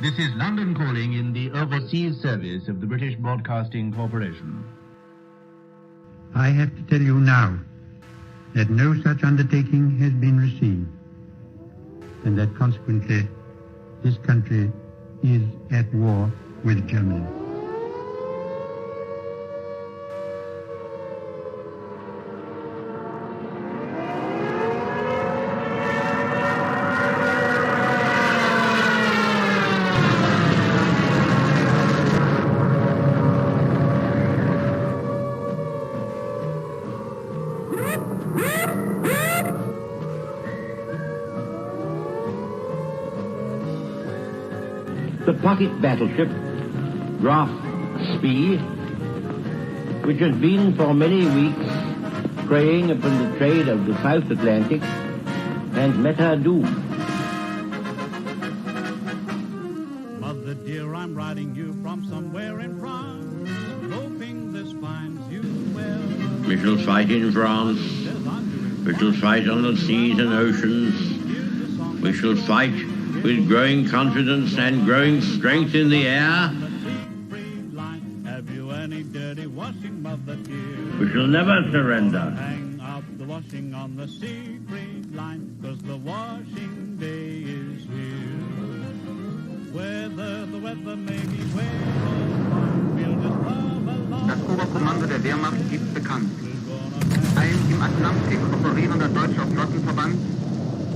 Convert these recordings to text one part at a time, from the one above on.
This is London Calling in the Overseas Service of the British Broadcasting Corporation. I have to tell you now that no such undertaking has been received, and that consequently this country is at war with Germany. The pocket battleship, Graf Spee, which has been for many weeks preying upon the trade of the South Atlantic, and met her doom. Mother dear, I'm writing you from somewhere in France, hoping this finds you well. We shall fight in France. We shall fight on the seas and oceans. We shall fight with growing confidence and growing strength in the air. We shall never surrender. Hang up the washing on the Siegfried line, 'cause the washing day is here. Whether the weather may be where or fine, we'll just love along. Das Oberkommando der Wehrmacht gibt bekannt. Ein im Atlantik operierender deutscher Flottenverband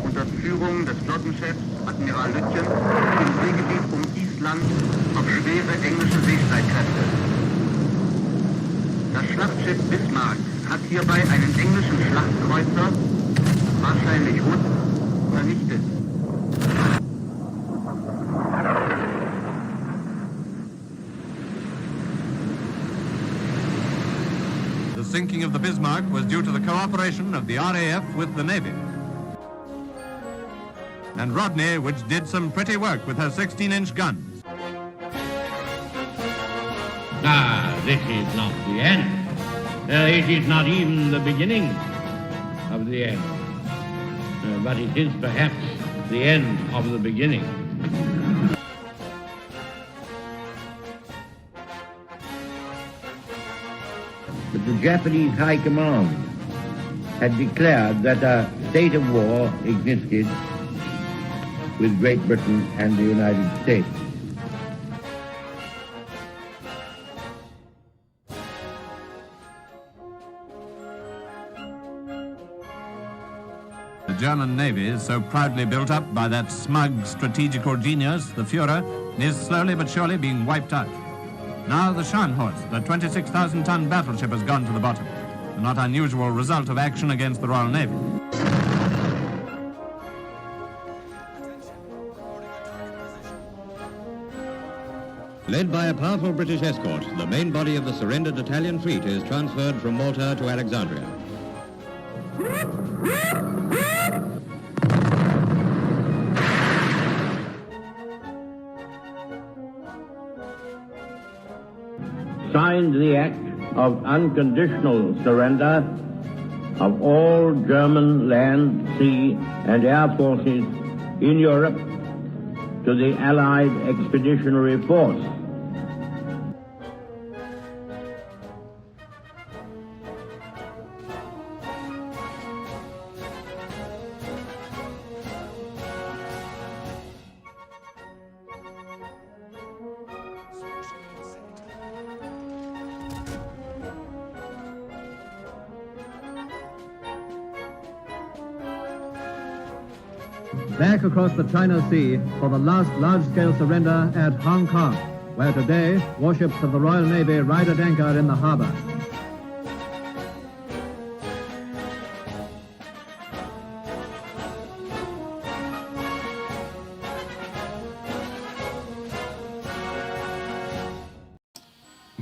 unter Führung des Flottenchefs Admiral Lütjen im Seegebiet um Island auf schwere englische Seestreitkräfte. Das Schlachtschiff Bismarck hat hierbei einen englischen Schlachtkreuzer, wahrscheinlich Hood, vernichtet. The sinking of the Bismarck was due to the cooperation of the RAF with the Navy. And Rodney, which did some pretty work with her 16-inch guns. This is not the end. It is not even the beginning of the end. But it is perhaps the end of the beginning. But the Japanese High Command had declared that a state of war existed with Great Britain and the United States. The German Navy, so proudly built up by that smug strategical genius, the Führer, is slowly but surely being wiped out. Now the Scharnhorst, the 26,000-ton battleship, has gone to the bottom, a not unusual result of action against the Royal Navy. Led by a powerful British escort, the main body of the surrendered Italian fleet is transferred from Malta to Alexandria. Signed the act of unconditional surrender of all German land, sea, and air forces in Europe to the Allied Expeditionary Force. Back across the China Sea for the last large-scale surrender at Hong Kong, where today warships of the Royal Navy ride at anchor in the harbor.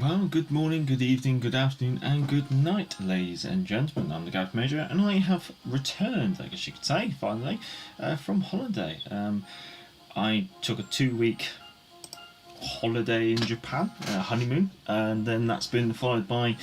Well, good morning, good evening, good afternoon, and good night, ladies and gentlemen. I'm the Gareth Major, and I have returned, I guess you could say, finally, from holiday. I took a 2-week holiday in Japan, honeymoon, and then that's been followed by,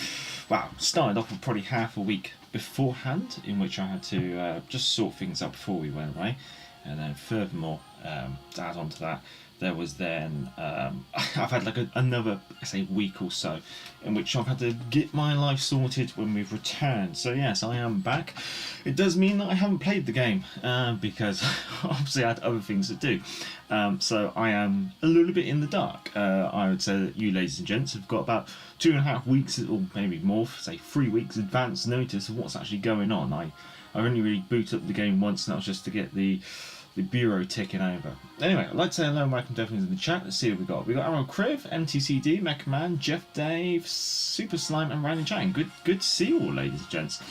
well, started off with probably half a week beforehand, in which I had to just sort things out before we went away, and then furthermore, to add on to that, there was then I've had like another, say, week or so in which I've had to get my life sorted when we've returned. So yes, I am back. It does mean that I haven't played the game because obviously I had other things to do. So I am a little bit in the dark. I would say that you, ladies and gents, have got about 2.5 weeks, or maybe more, say 3 weeks advance notice of what's actually going on. I've only really booted up the game once, and that was just to get the bureau ticking over. Anyway, I'd like to say hello and welcome to everyone in the chat. Let's see what we got. We got Arrow Criv, MTCD, Mecha Man, Jeff Dave, Super Slime, and Randy Chang. Good to see you all, ladies and gents.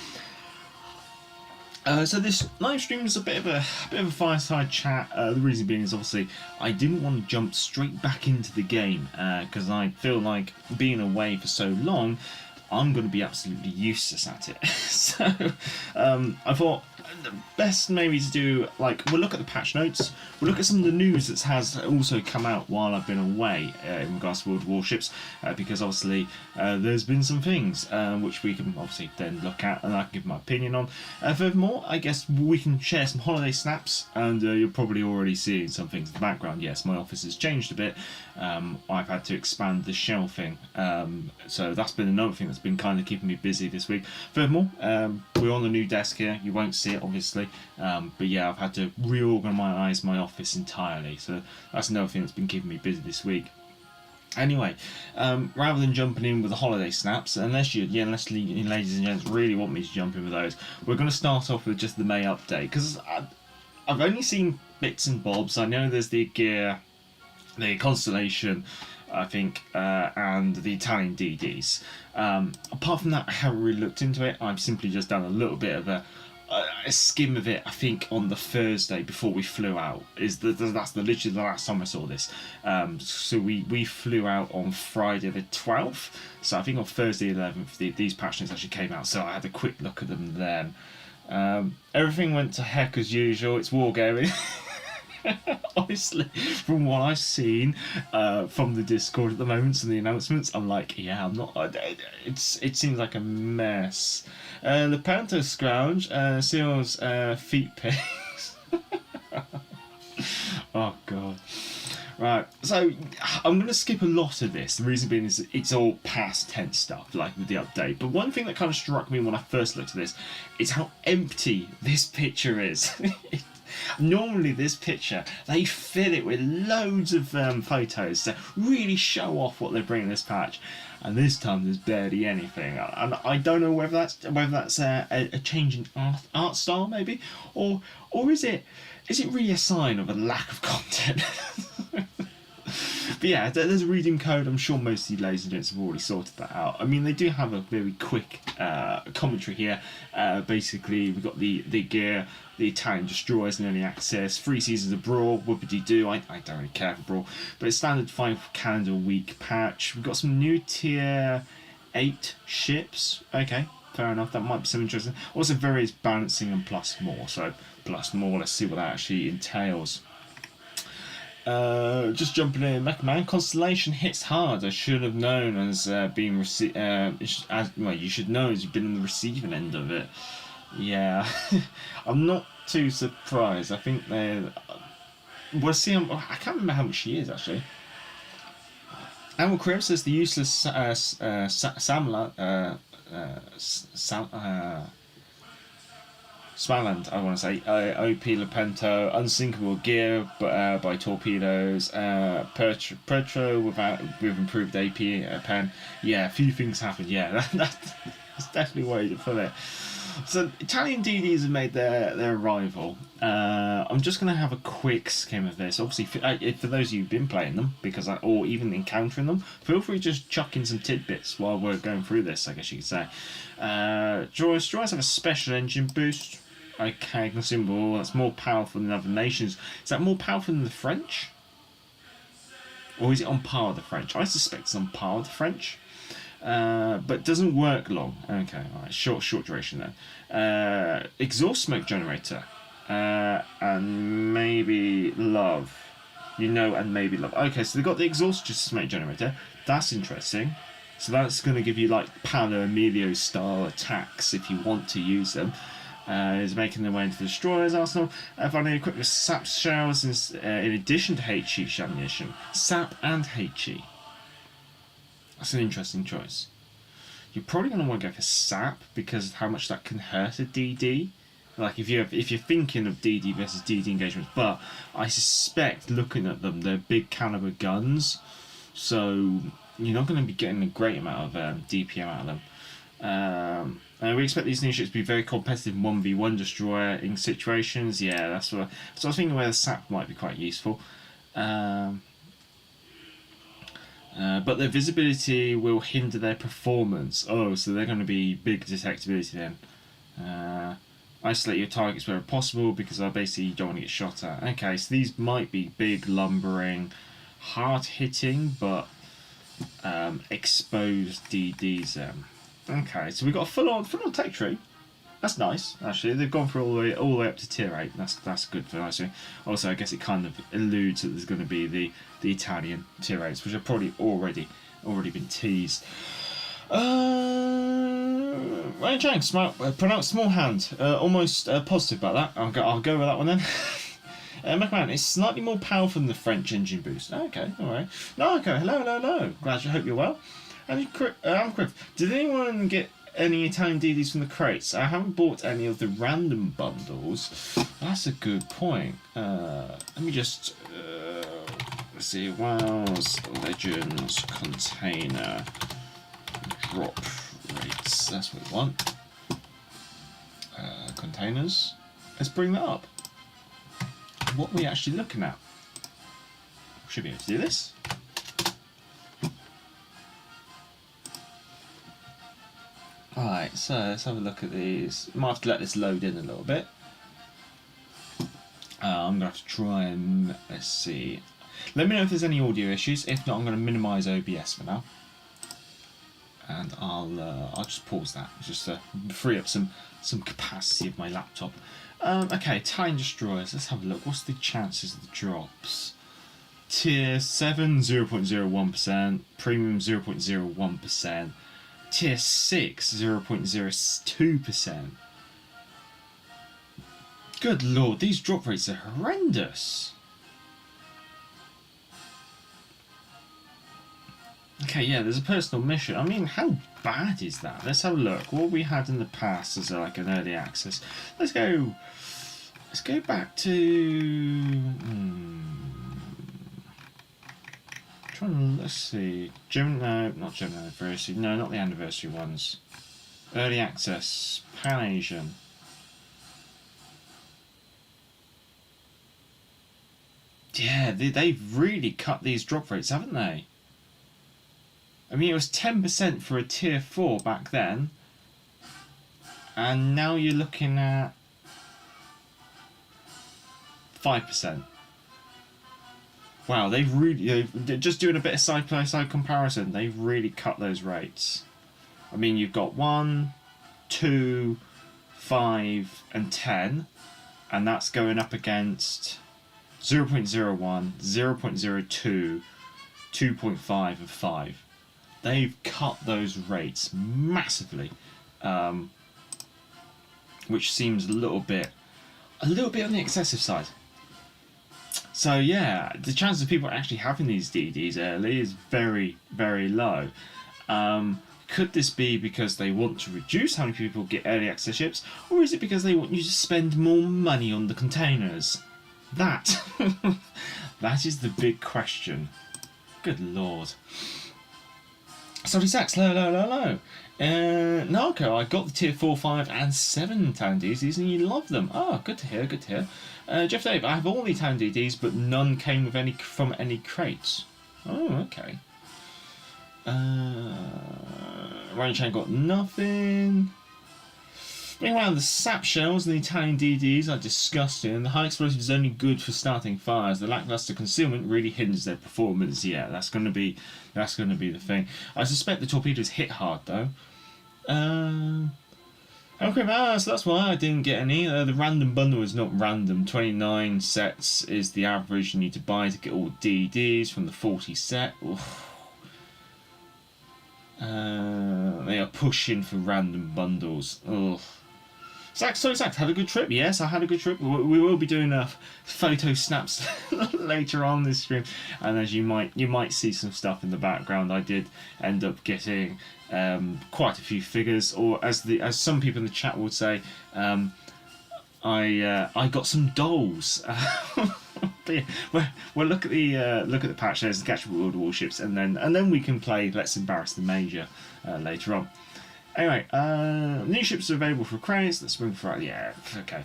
So this live stream is a bit of a fireside chat. The reason being is obviously I didn't want to jump straight back into the game because I feel like being away for so long, I'm going to be absolutely useless at it. So I thought the best maybe to do, like, we'll look at the patch notes, we'll look at some of the news that has also come out while I've been away in regards to World Warships, because obviously there's been some things which we can obviously then look at and I can give my opinion on. Furthermore, I guess we can share some holiday snaps, and you're probably already seeing some things in the background. Yes, my office has changed a bit. I've had to expand the shelving, so that's been another thing that's been kind of keeping me busy this week. Furthermore, we're on the new desk here. You won't see it obviously, but yeah, I've had to reorganise my office entirely, so that's another thing that's been keeping me busy this week. Anyway, rather than jumping in with the holiday snaps, unless you ladies and gents really want me to jump in with those, we're going to start off with just the May update, because I've only seen bits and bobs. I know there's the gear, the Constellation, I think, and the Italian DDs. Apart from that, I haven't really looked into it. I've simply just done a little bit of a skim of it, I think, on the Thursday before we flew out. That's literally the last time I saw this. So we flew out on Friday the 12th. So I think on Thursday the 11th, these patch notes actually came out. So I had a quick look at them then. Everything went to heck as usual. It's wargaming. Honestly, from what I've seen from the Discord at the moment and the announcements, I'm like, yeah, I'm not. It seems like a mess. Lepanto Scrounge, Seal's feet pics. Oh god. Right, so I'm going to skip a lot of this. The reason being is it's all past tense stuff, like with the update. But one thing that kind of struck me when I first looked at this is how empty this picture is. Normally this picture, they fill it with loads of photos to really show off what they bring in this patch, and this time there's barely anything. And I don't know whether that's a change in art style maybe, or is it really a sign of a lack of content? But yeah, there's a redeem code. I'm sure most of you ladies and gents have already sorted that out. I mean, they do have a very quick commentary here. Basically, we've got the gear, the Italian destroyers in early access, 3 seasons of Brawl, whoopity-doo. I don't really care for Brawl, but it's standard 5 calendar week patch. We've got some new tier 8 ships. Okay, fair enough, that might be some interesting. Also various balancing and plus more. So plus more, let's see what that actually entails. Just jumping in, Mecha Man, Constellation hits hard. I should have known as being you should know as you've been on the receiving end of it. Yeah, I'm not too surprised. I think we'll see. I can't remember how much she is actually. Animal Crib says the useless Smaland, I want to say, OP Lepento, unsinkable gear by torpedoes, Petro with improved AP pen. Yeah, a few things happened. Yeah, that's definitely where you put it. So Italian DDs have made their arrival. I'm just going to have a quick skim of this. Obviously, for those of you who've been playing them, or even encountering them, feel free to just chuck in some tidbits while we're going through this, I guess you could say. Destroyers have a special engine boost. Okay, consumable. That's more powerful than other nations. Is that more powerful than the French? Or is it on par with the French? I suspect it's on par with the French. But doesn't work long. Okay, alright, short duration then. Exhaust smoke generator. And maybe love. And maybe love. Okay, so they've got the exhaust smoke generator. That's interesting. So that's going to give you like Paolo Emilio style attacks if you want to use them. is making their way into the destroyer's arsenal, finally equipped with SAP shells in addition to HE ammunition. SAP and HE. That's an interesting choice. You're probably going to want to go for SAP because of how much that can hurt a DD. Like if you're thinking of DD versus DD engagements, but I suspect looking at them, they're big caliber guns, so you're not going to be getting a great amount of DPM out of them. And we expect these new ships to be very competitive 1v1 destroying situations. Yeah, that's what I was thinking, where the SAP might be quite useful. But their visibility will hinder their performance. Oh, so they're going to be big detectability then. Isolate your targets where possible because I basically don't want to get shot at. Okay, so these might be big, lumbering, hard hitting, but exposed DDs. Okay, so we've got a full on tech tree. That's nice, actually. They've gone for all the way up to tier 8. That's good for nice. Also, I guess it kind of alludes that there's going to be the Italian tier 8s, which have probably already been teased. Ryan Chang, pronounced small hand. Almost positive about that. I'll go with that one then. McMahon, it's slightly more powerful than the French engine boost. Okay, alright. No, okay, hello. Glad you hope you're well. And I'm Criff. Did anyone get any Italian DDs from the crates? I haven't bought any of the random bundles. That's a good point. Let me just let's see. WoW's Legends container drop rates. That's what we want. Containers. Let's bring that up. What are we actually looking at? Should be able to do this. Alright, so let's have a look at these. Might have to let this load in a little bit. I'm going to have to try and, let's see. Let me know if there's any audio issues. If not, I'm going to minimise OBS for now. And I'll just pause that, just to free up some capacity of my laptop. Okay, Titan Destroyers. Let's have a look. What's the chances of the drops? Tier 7, 0.01%. Premium, 0.01%. Tier 6, 0.02%. Good lord, these drop rates are horrendous. Okay, yeah, there's a personal mission. I mean, how bad is that? Let's have a look. What we had in the past as like an early access. Let's go back to let's see. No, not German anniversary. No, not the anniversary ones. Early access, Pan Asian. Yeah, they've really cut these drop rates, haven't they? I mean, it was 10% for a tier 4 back then, and now you're looking at 5%. Wow, they've really, just doing a bit of side-by-side comparison, they've really cut those rates. I mean, you've got 1, 2, 5, and 10, and that's going up against 0.01, 0.02, 2.5, and 5. They've cut those rates massively, which seems a little bit on the excessive side. So yeah, the chances of people actually having these DDs early is very, very low. Could this be because they want to reduce how many people get early access ships, or is it because they want you to spend more money on the containers? That is the big question. Good lord. Sorry, Sax, hello. Narco, I got the tier 4, 5, and 7 Town DDs, and you love them. Ah, good to hear, good to hear. Jeff Dave, I have all the Town DDs, but none came with from any crates. Oh, okay. Ryan Chan got nothing. Meanwhile, the sap shells and the Italian DDs are disgusting. The high explosive is only good for starting fires. The lackluster concealment really hinders their performance. Yeah, that's going to be the thing. I suspect the torpedoes hit hard though. Okay, so that's why I didn't get any. The random bundle is not random. 29 sets is the average you need to buy to get all DDs from the 40 set. They are pushing for random bundles. Ugh. Zach, had a good trip. Yes, I had a good trip. We will be doing photo snaps later on this stream, and as you might see some stuff in the background. I did end up getting quite a few figures, or as some people in the chat would say, I got some dolls. But yeah, we'll look at the patch. There's the Catch World Warships, and then we can play Let's Embarrass the Major later on. Anyway, new ships are available for craze. Let's bring for yeah, okay.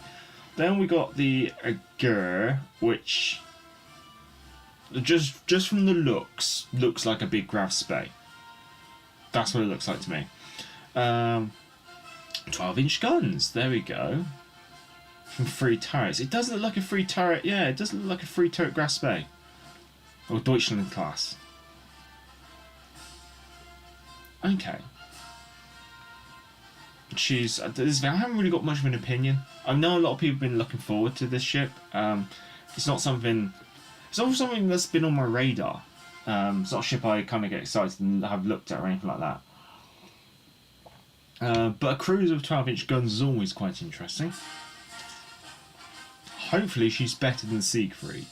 Then we got the Agur, which just from the looks like a big Grav Spey. That's what it looks like to me. 12-inch guns. There we go. From 3 turrets. It does look like a 3 turret. Yeah, it does look like a 3 turret Grav Spey. Or Deutschland class. Okay. I haven't really got much of an opinion. I know a lot of people have been looking forward to this ship. It's not something that's been on my radar. It's not a ship I kind of get excited and have looked at or anything like that. But a cruiser with 12-inch guns is always quite interesting. Hopefully she's better than Siegfried.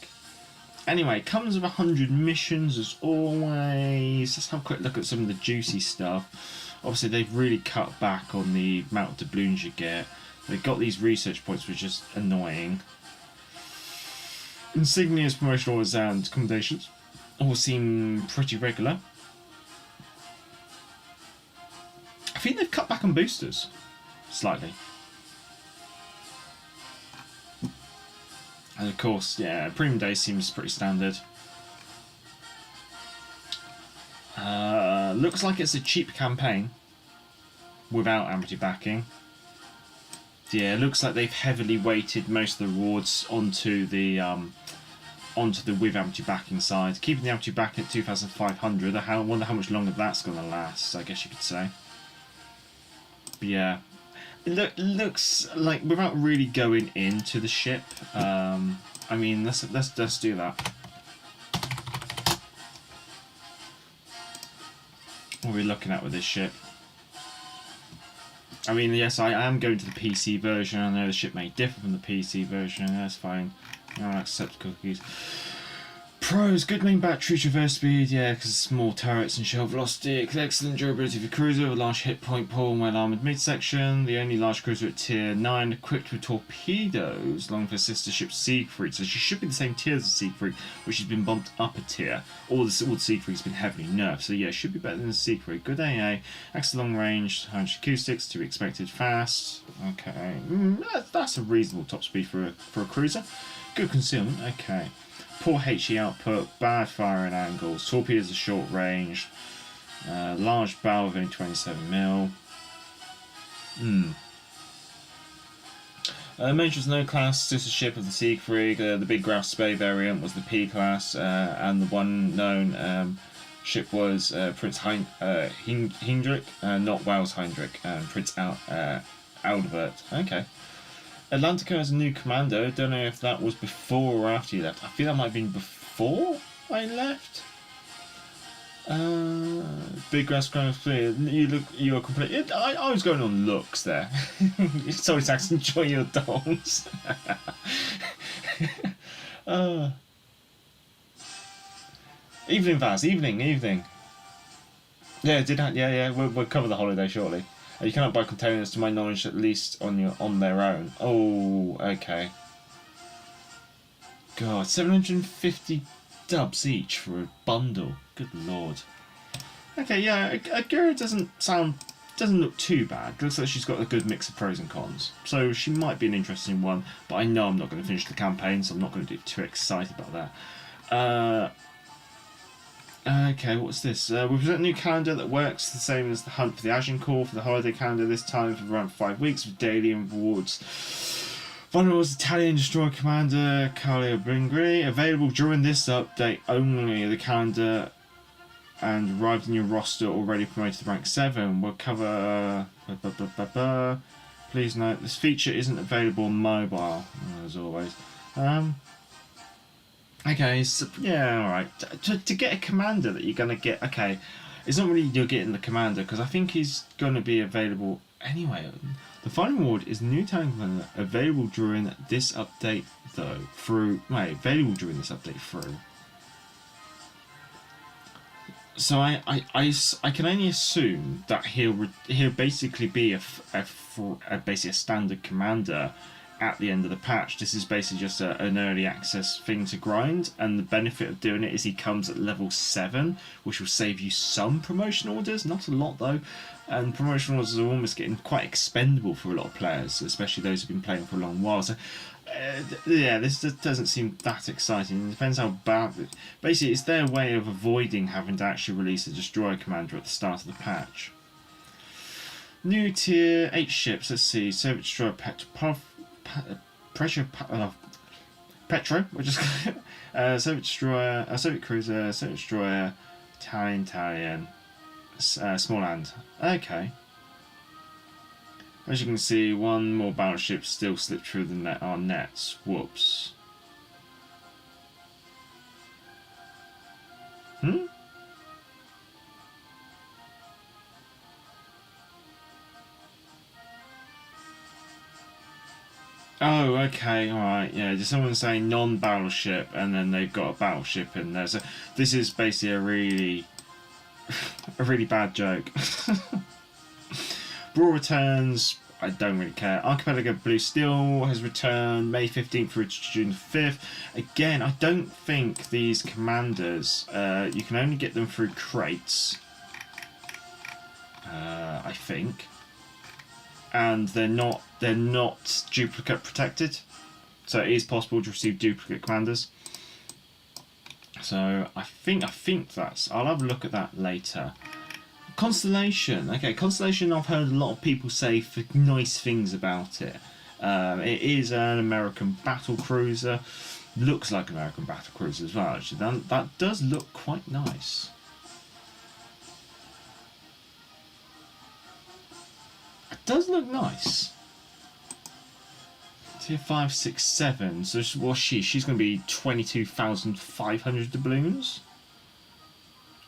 Anyway, it comes with 100 missions as always. Let's have a quick look at some of the juicy stuff. Obviously, they've really cut back on the amount of doubloons you get. They've got these research points, which is annoying. Insignias, promotional orders, and accommodations all seem pretty regular. I think they've cut back on boosters slightly. And of course, yeah, Premium Day seems pretty standard. Looks like it's a cheap campaign without amity backing. Yeah, it looks like they've heavily weighted most of the rewards onto the with amity backing side, keeping the amity backing at 2,500. I wonder how much longer that's going to last, I guess you could say. But yeah, it looks like, without really going into the ship, I mean, let's do that. What are we looking at with this ship? I mean, yes, I am going to the PC version. I know the ship may differ from the PC version. That's fine. I'll accept cookies. Pros: good main battery, traverse speed, yeah, because small turrets and shell velocity. Excellent durability for cruiser with a large hit point pool and well armoured midsection. The only large cruiser at tier 9 equipped with torpedoes, along with her sister ship Siegfried. So she should be the same tier as Siegfried, which has been bumped up a tier. All the Siegfried's been heavily nerfed, so yeah, should be better than the Siegfried. Good AA, excellent long range, 100 acoustics, to be expected fast. Okay, that's a reasonable top speed for a cruiser. Good concealment, okay. Poor HE output, bad firing angles, torpedoes are short range, large bow of only 27mm. Major's no class, sister ship of the Siegfried. The big Graf Spey variant was the P class, and the one known ship was Prince Heinrich, not Wales Heinrich, Prince Aldebert. Okay. Atlantica has a new commander. Don't know if that was before or after you left. I feel that might have been before I left. Big grass ground clear. You are complete. I was going on looks there. Sorry, Sax, enjoy your dolls. Evening, Vaz. Evening. Yeah. We'll cover the holiday shortly. You cannot buy containers, to my knowledge, at least on their own. Oh, okay. God, 750 dubs each for a bundle. Good lord. Okay, yeah, Agura doesn't look too bad. Looks like she's got a good mix of pros and cons. So she might be an interesting one, but I know I'm not going to finish the campaign, so I'm not going to get too excited about that. Okay, what's this? We present a new calendar that works the same as the Hunt for the Agincourt for the holiday calendar, this time for around 5 weeks with daily rewards. Vulnerable's Italian Destroyer Commander, Carlo Bringri, available during this update only. The calendar and arrived in your roster already promoted to rank 7. We'll cover... Please note, this feature isn't available on mobile, as always. Okay, so, yeah, alright. To get a commander that you're going to get... Okay, it's not really you're getting the commander, because I think he's going to be available Anyway, the final reward is new Italian commander available during this update available during this update through. So I can only assume that he'll basically be basically a standard commander at the end of the patch. This is basically just an early access thing to grind, and the benefit of doing it is he comes at level 7, which will save you some promotion orders, not a lot though, and promotion orders are almost getting quite expendable for a lot of players, especially those who've been playing for a long while. So yeah, this just doesn't seem that exciting. It depends how bad. Basically, it's their way of avoiding having to actually release a destroyer commander at the start of the patch. New tier 8 ships. Let's see. Soviet destroyer Petro. We're just Soviet destroyer, Soviet cruiser, Soviet destroyer, Italian, small land. Okay. As you can see, one more battleship still slipped through our nets. Whoops. Oh, okay, alright, yeah, just someone saying non-battleship, and then they've got a battleship in there. So this is basically a really bad joke. Brawl returns, I don't really care. Archipelago Blue Steel has returned May 15th through to June 5th. Again, I don't think these commanders, you can only get them through crates. I think. And they're not duplicate protected. So it is possible to receive duplicate commanders. So I think that's, I'll have a look at that later. Constellation. Okay, Constellation, I've heard a lot of people say nice things about it. It is an American battle cruiser. Looks like an American battle cruiser as well, actually. That does look quite nice. It does look nice. Tier 5, 6, 7. So what's she? She's going to be 22,500 doubloons.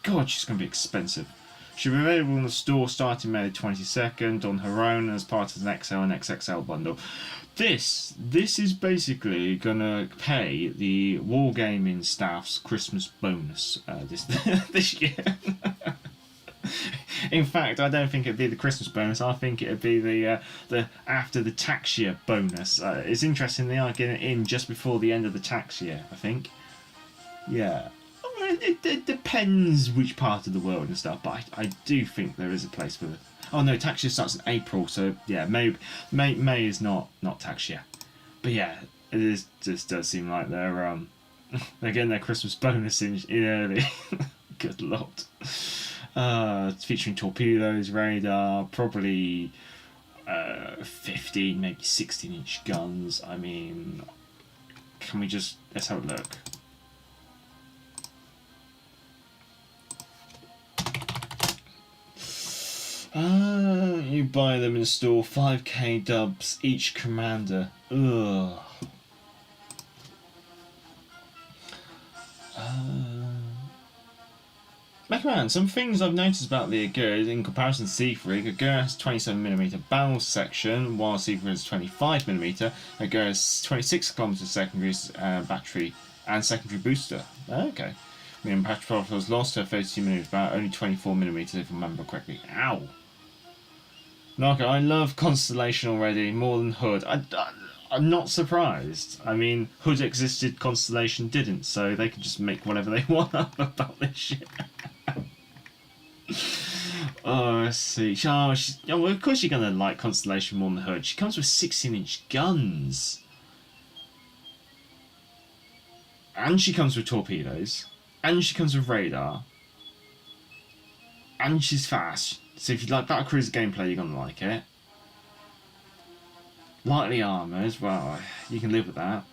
God, she's going to be expensive. She'll be available in the store starting May 22nd on her own as part of an XL and XXL bundle. This is basically going to pay the Wargaming staff's Christmas bonus this year. In fact, I don't think it'd be the Christmas bonus. I think it'd be the after the tax year bonus. It's interesting they are getting it in just before the end of the tax year, I think. Yeah. It depends which part of the world and stuff, but I do think there is a place for it. Oh no, tax year starts in April, so yeah, May is not tax year. But yeah, just does seem like they're getting their Christmas bonus in early. Good lord. Featuring torpedoes, radar, probably 15, maybe 16-inch guns. I mean, let's have a look. You buy them in store, 5k dubs each commander. Ugh. Man, some things I've noticed about the Agura in comparison to Seafrig. Agura has 27mm barrel section, while Seafrig has 25mm. Agura has 26km secondary battery and secondary booster. Okay. I mean, battery profile has lost her 32mm barrel, only 24mm if I remember correctly. Ow! Narco, I love Constellation already, more than Hood. I'm not surprised. I mean, Hood existed, Constellation didn't, so they could just make whatever they want up about this shit. Oh, let's see. Well, of course you're going to like Constellation more than Hood. She comes with 16-inch guns. And she comes with torpedoes. And she comes with radar. And she's fast. So if you like battlecruiser gameplay, you're going to like it. Lightly armoured, well, you can live with that.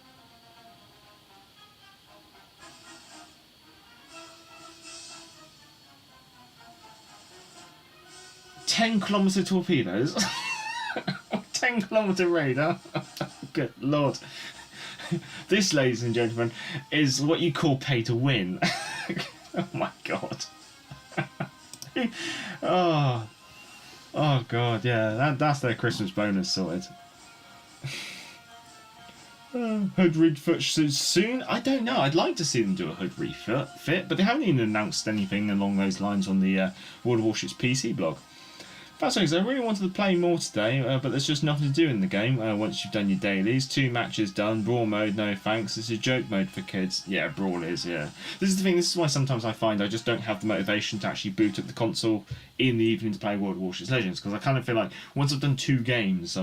"10km torpedoes." 10km radar. Good lord. This, ladies and gentlemen, is what you call pay to win. Oh my god. Oh god, yeah, that's their Christmas bonus sorted. Hood refit soon? I don't know. I'd like to see them do a hood refit, but they haven't even announced anything along those lines on the World of Warships PC blog. That's because I really wanted to play more today, but there's just nothing to do in the game once you've done your dailies. 2 matches done, Brawl mode, no thanks. This is joke mode for kids. Yeah, Brawl is, yeah. This is the thing, this is why sometimes I find I just don't have the motivation to actually boot up the console in the evening to play World of Warships Legends, because I kind of feel like once I've done 2 games,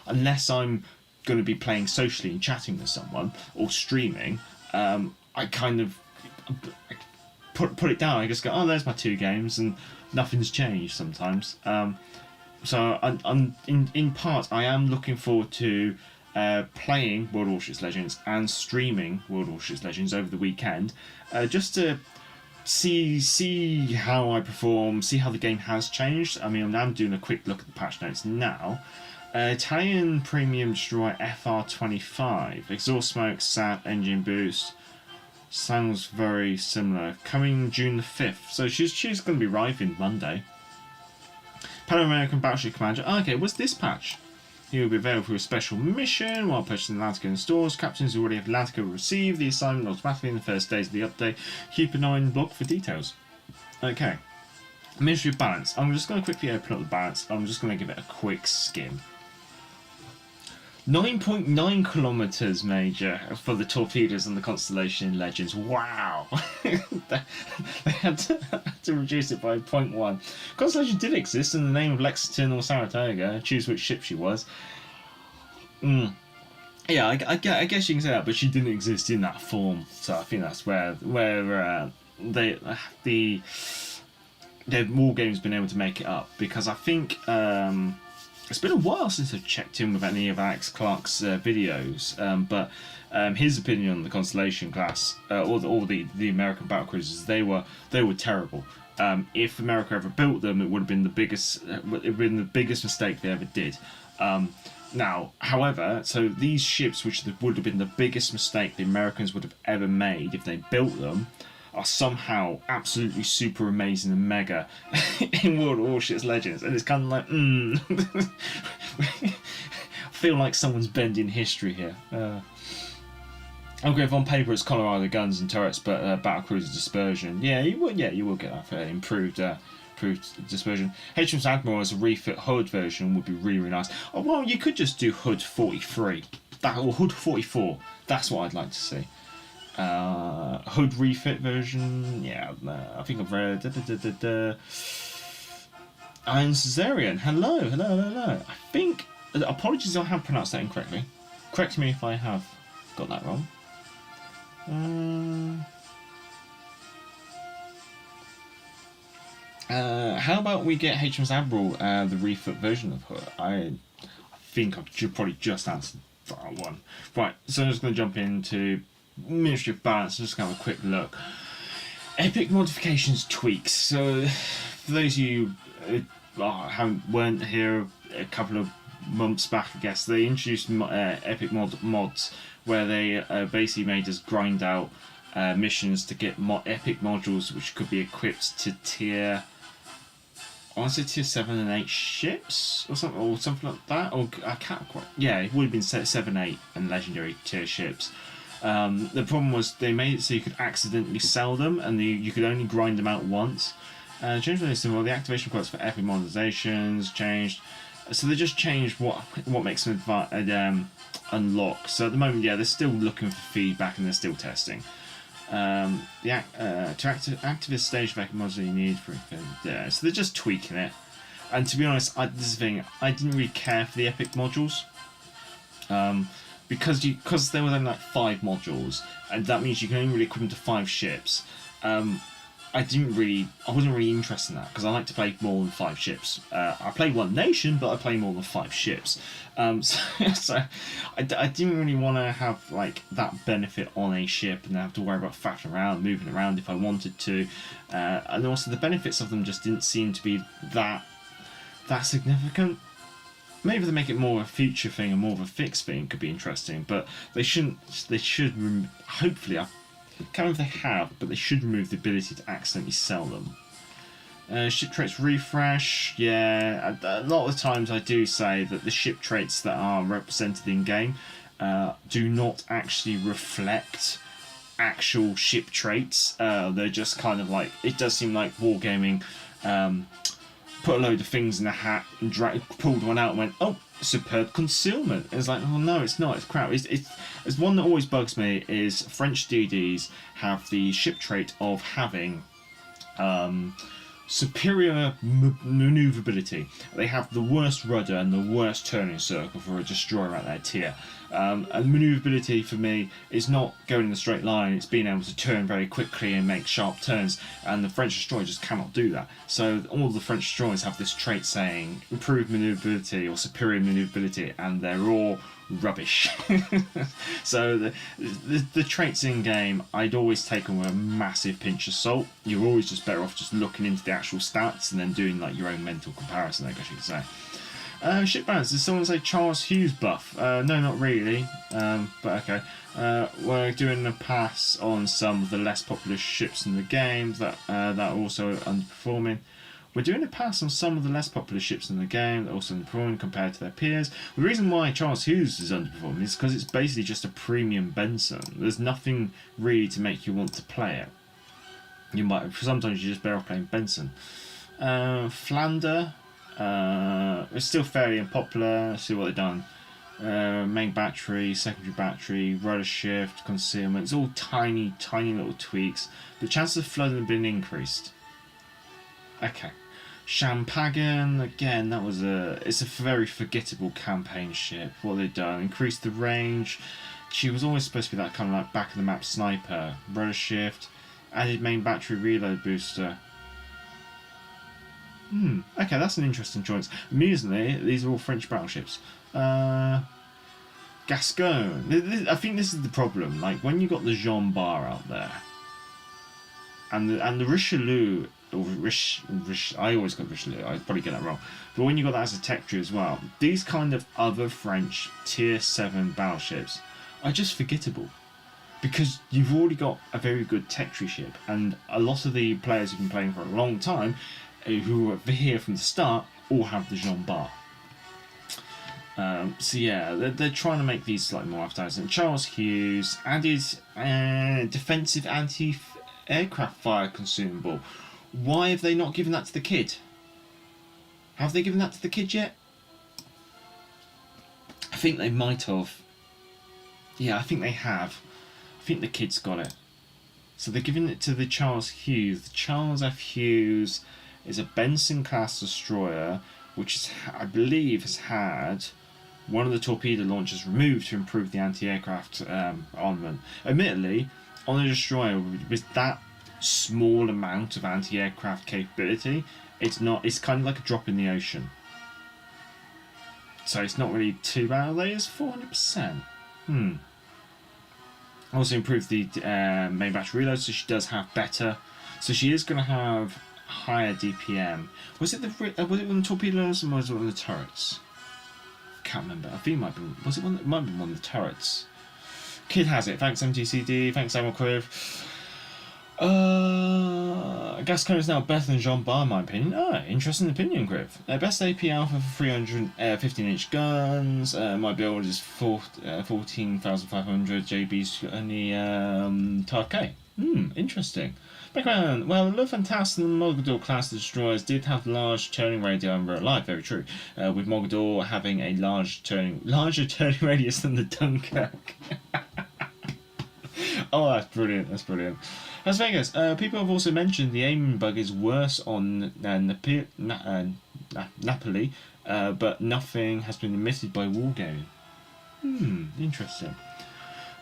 unless I'm going to be playing socially and chatting with someone or streaming, I kind of put it down. I just go, oh, there's my 2 games, and nothing's changed sometimes. So I'm in part I am looking forward to playing World of Warships Legends and streaming World of Warships Legends over the weekend, just to see how I perform, see how the game has changed. I mean, I'm doing a quick look at the patch notes now. Italian Premium Destroyer FR25, exhaust smoke, sap, engine boost. Sounds very similar. Coming June the 5th, so she's going to be arriving Monday. Pan American Battleship Commander. Oh, okay, what's this patch? He will be available for a special mission while purchasing Atlantica in stores. Captains who already have Atlantica will receive the assignment automatically in the first days of the update. Keep an eye on the blog for details. Okay. Ministry of Balance. I'm just going to quickly open up the balance. I'm just going to give it a quick skim. 9.9 kilometers, Major, for the torpedoes and the Constellation in Legends. Wow! they had to reduce it by 0.1. Constellation did exist in the name of Lexington or Saratoga. Choose which ship she was. Yeah, I guess you can say that, but she didn't exist in that form. So I think that's where the war game's been able to make it up, because I think it's been a while since I've checked in with any of Alex Clark's videos, but his opinion on the Constellation class, or the American battlecruisers, they were terrible. If America ever built them, it would have been the biggest mistake they ever did. Now, however, so these ships, which would have been the biggest mistake the Americans would have ever made if they built them, are somehow absolutely super amazing and mega in World of Warships Legends, and it's kind of like, I feel like someone's bending history here. Okay, if on paper it's Colorado guns and turrets, but battlecruiser dispersion. Yeah, you will get that for improved dispersion. HMS Admiral as a refit HUD version would be really nice. Oh well, you could just do HUD 43, or HUD 44. That's what I'd like to see. HUD refit version, yeah, I think I've read. Iron Caesarean, hello. I think, apologies if I have pronounced that incorrectly. Correct me if I have got that wrong. How about we get HMS Admiral, the refit version of HUD? I think I've probably just answered that one. Right, so I'm just going to jump into Ministry of Balance, just gonna have a quick look. Epic modifications tweaks. So, for those of you who weren't here a couple of months back, I guess, they introduced epic mods where they basically made us grind out missions to get epic modules which could be equipped to tier 7 and 8 ships or something like that. Or I can't quite. Yeah, it would have been 7, 8 and legendary tier ships. The problem was they made it so you could accidentally sell them, and you could only grind them out once. Generally similar, the activation quotes for epic modernizations changed, so they just changed what makes them unlock. So at the moment, yeah, they're still looking for feedback and they're still testing. To activate stage of epic mods that you need for yeah, so they're just tweaking it. And to be honest, this is the thing, I didn't really care for the epic modules. Because there were only like 5 modules, and that means you can only really equip them to 5 ships. I wasn't really interested in that, because I like to play more than 5 ships. I play one nation, but I play more than 5 ships. So I didn't really want to have like that benefit on a ship and have to worry about faffing around, moving around if I wanted to. And also the benefits of them just didn't seem to be that significant. Maybe they make it more of a future thing and more of a fixed thing could be interesting, but they should hopefully, I can't remember if they have, but they should remove the ability to accidentally sell them. Ship traits refresh, yeah. A lot of the times I do say that the ship traits that are represented in game do not actually reflect actual ship traits. They're just kind of like, it does seem like Wargaming put a load of things in a hat and pulled one out and went, oh, superb concealment. It's like, oh no, it's not, it's crap. It's one that always bugs me is French DDs have the ship trait of having superior maneuverability. They have the worst rudder and the worst turning circle for a destroyer at their tier. And maneuverability for me is not going in a straight line, it's being able to turn very quickly and make sharp turns, and the French destroyer just cannot do that. So all the French destroyers have this trait saying improved maneuverability or superior maneuverability, and they're all rubbish. So the traits in game, I'd always take them with a massive pinch of salt. You're always just better off just looking into the actual stats and then doing like your own mental comparison, I guess you could say. Ship balance, does someone say Charles Hughes buff? No, not really, but okay. We're doing a pass on some of the less popular ships in the game that are also underperforming. We're doing a pass on some of the less popular ships in the game that are also underperforming compared to their peers. The reason why Charles Hughes is underperforming is because it's basically just a premium Benson. There's nothing really to make you want to play it. Sometimes you're just better off playing Benson. Flander. It's still fairly unpopular. Let's see what they've done. Main battery, secondary battery, rudder shift, concealment. It's all tiny little tweaks. The chances of flooding have been increased. Okay. Champagan, again, it's a very forgettable campaign ship. What they've done, increased the range. She was always supposed to be that kind of like back of the map sniper. Rudder shift, added main battery reload booster. Okay, that's an interesting choice. Amusingly, these are all French battleships. Gascon. I think this is the problem. Like when you got the Jean Bar out there, and the Richelieu, or I always got Richelieu. I probably get that wrong. But when you got that as a tech tree as well, these kind of other French tier 7 battleships are just forgettable. Because you've already got a very good tech tree ship, and a lot of the players who've been playing for a long time, who were here from the start, all have the Jean Bar. So yeah, they're trying to make these slightly more appetizing. Charles Hughes added defensive anti-aircraft fire consumable. Why have they not given that to the kid? Have they given that to the kid yet? I think they might have. Yeah, I think they have. I think the kid's got it. So they're giving it to the Charles Hughes. The Charles F. Hughes is a Benson class destroyer, which is, I believe has had one of the torpedo launchers removed to improve the anti-aircraft armament. Admittedly, on a destroyer with that small amount of anti-aircraft capability, it's kind of like a drop in the ocean. So it's not really too bad. There is 400%. Also improved the main battery reload, so she does have better. So she is going to have higher DPM. Was it one of the torpedoes or was it one of the turrets? Can't remember. I think it might be. Was it one? It might be one of the turrets. Kid has it. Thanks MTCD. Thanks Samuel Quiv. Gascon is now better than Jean Bar in my opinion. Interesting opinion, Quiv. Best AP Alpha for 315-inch guns. My build is 14,500. JB's only TRK. Interesting. Background. Well, the Fantastic and Mogador class destroyers did have large turning radius in real life, very true. With Mogador having a larger turning radius than the Dunkirk. Oh, that's brilliant, that's brilliant. Las Vegas, people have also mentioned the aiming bug is worse on Napoli, but nothing has been admitted by Wargaming. Interesting.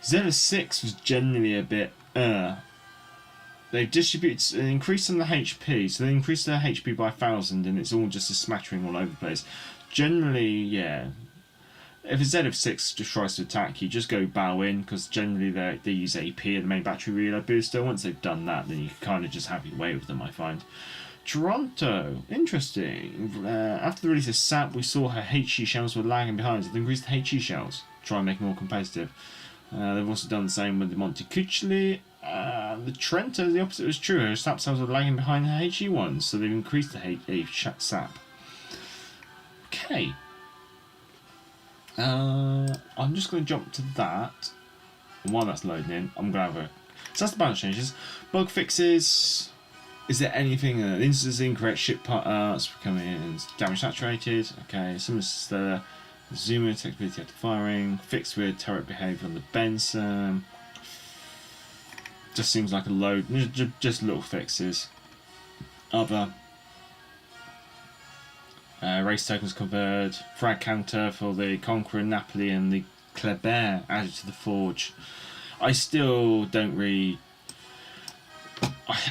Zeta 6 was generally a bit, They've increased on the HP, so they increased their HP by 1,000 and it's all just a smattering all over the place. Generally, yeah. If a Z6 just tries to attack you, just go bow in, because generally they use AP and the main battery reload booster. Once they've done that, then you can kind of just have your way with them, I find. Toronto, interesting. After the release of SAP, we saw her HE shells were lagging behind, so they increased the HE shells, try and make it more competitive. They've also done the same with the Montecuccoli. The Trento, the opposite was true. Her SAP cells are lagging behind the HE ones, so they've increased the SAP. Okay. I'm just going to jump to that. While that's loading in, I'm going to have a... So that's the balance changes. Bug fixes. Is there anything... instances incorrect ship parts becoming damage saturated. Okay, some is the zoom detectability after firing. Fixed weird turret behavior on the Benson. Just seems like a load. Just little fixes. Other... race tokens covered. Frag counter for the Conqueror, Napoli and the Kleber added to the Forge. I still don't really...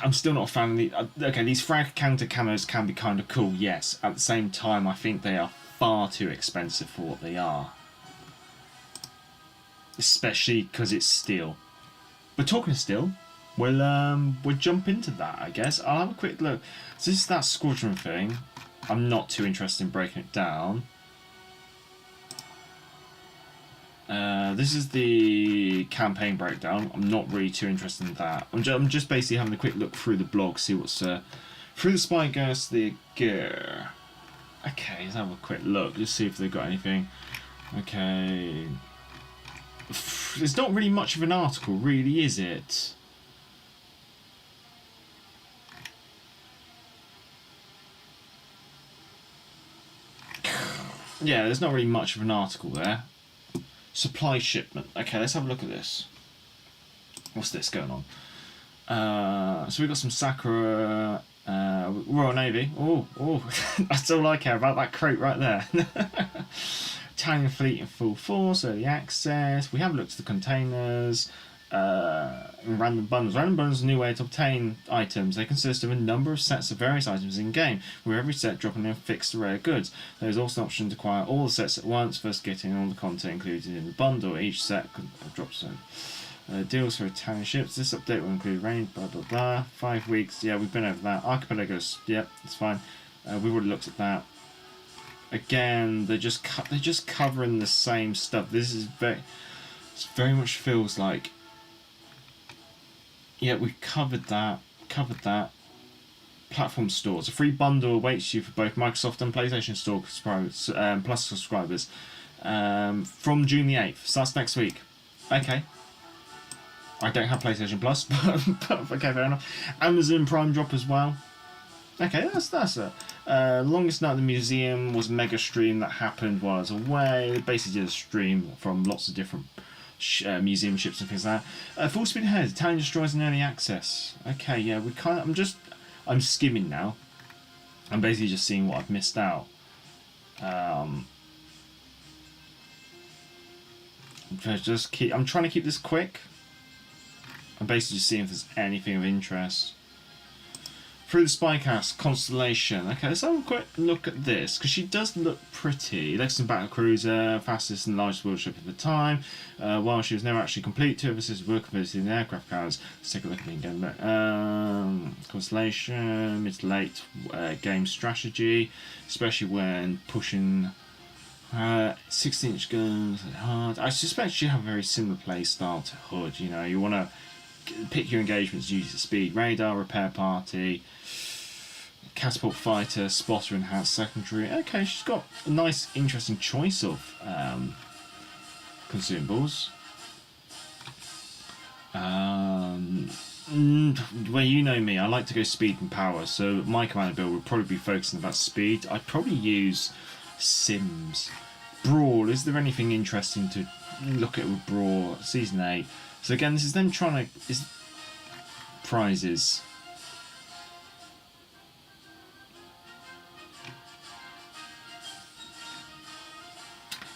I'm still not a fan of the... okay, these frag counter camos can be kind of cool, yes. At the same time, I think they are far too expensive for what they are. Especially because it's steel. But talking of steel, we'll jump into that, I guess. I'll have a quick look. So this is that squadron thing. I'm not too interested in breaking it down. This is the campaign breakdown. I'm not really too interested in that. I'm just basically having a quick look through the blog, see what's through the spy ghost, the gear. Okay, let's have a quick look. Just see if they've got anything. Okay, there's not really much of an article, really, is it? Yeah, there's not really much of an article there. Supply shipment. Okay, let's have a look at this. What's this going on? So we've got some Sakura Royal Navy. Oh, that's all I care about, that crate right there. Italian fleet in full force, early access. We have looked at the containers. Random bundles. Random bundles are a new way to obtain items. They consist of a number of sets of various items in game, with every set dropping in a fixed array of goods. There is also an option to acquire all the sets at once, first getting all the content included in the bundle. Each set drops in. Deals for Italian ships. This update will include range, blah blah blah. 5 weeks. Yeah, we've been over that. Archipelagos. Yep, that's fine. We've already looked at that. Again, they're just covering the same stuff. This is very much feels like. Yeah, we've covered that. Platform stores. A free bundle awaits you for both Microsoft and PlayStation Store Plus subscribers from June the 8th. So that's next week. Okay. I don't have PlayStation Plus, but okay, fair enough. Amazon Prime drop as well. Okay, that's it. Longest night at the museum was a mega stream that happened while I was away. They basically did a stream from lots of different museum ships and things like that. Full speed ahead. Italian destroyers in early access. Okay, yeah, I'm skimming now. I'm basically just seeing what I've missed out. I'm trying to keep this quick. I'm basically just seeing if there's anything of interest. Through the Spycast, Constellation. Okay, let's have a quick look at this, because she does look pretty. Lexington battle cruiser, fastest and largest warship at the time. While she was never actually complete, two of us were converted in aircraft carriers. Let's take a look at it again. Constellation, mid to late game strategy, especially when pushing 16-inch guns hard. I suspect she have a very similar play style to Hood. You know, you want to pick your engagements, use the speed, radar, repair party, catapult fighter, spotter, enhanced secondary. Okay, she's got a nice, interesting choice of consumables. Well, you know me, I like to go speed and power, so my commander build would probably be focusing about speed. I'd probably use Sims. Brawl, is there anything interesting to look at with Brawl? Season 8. So again, this is them trying to... prizes.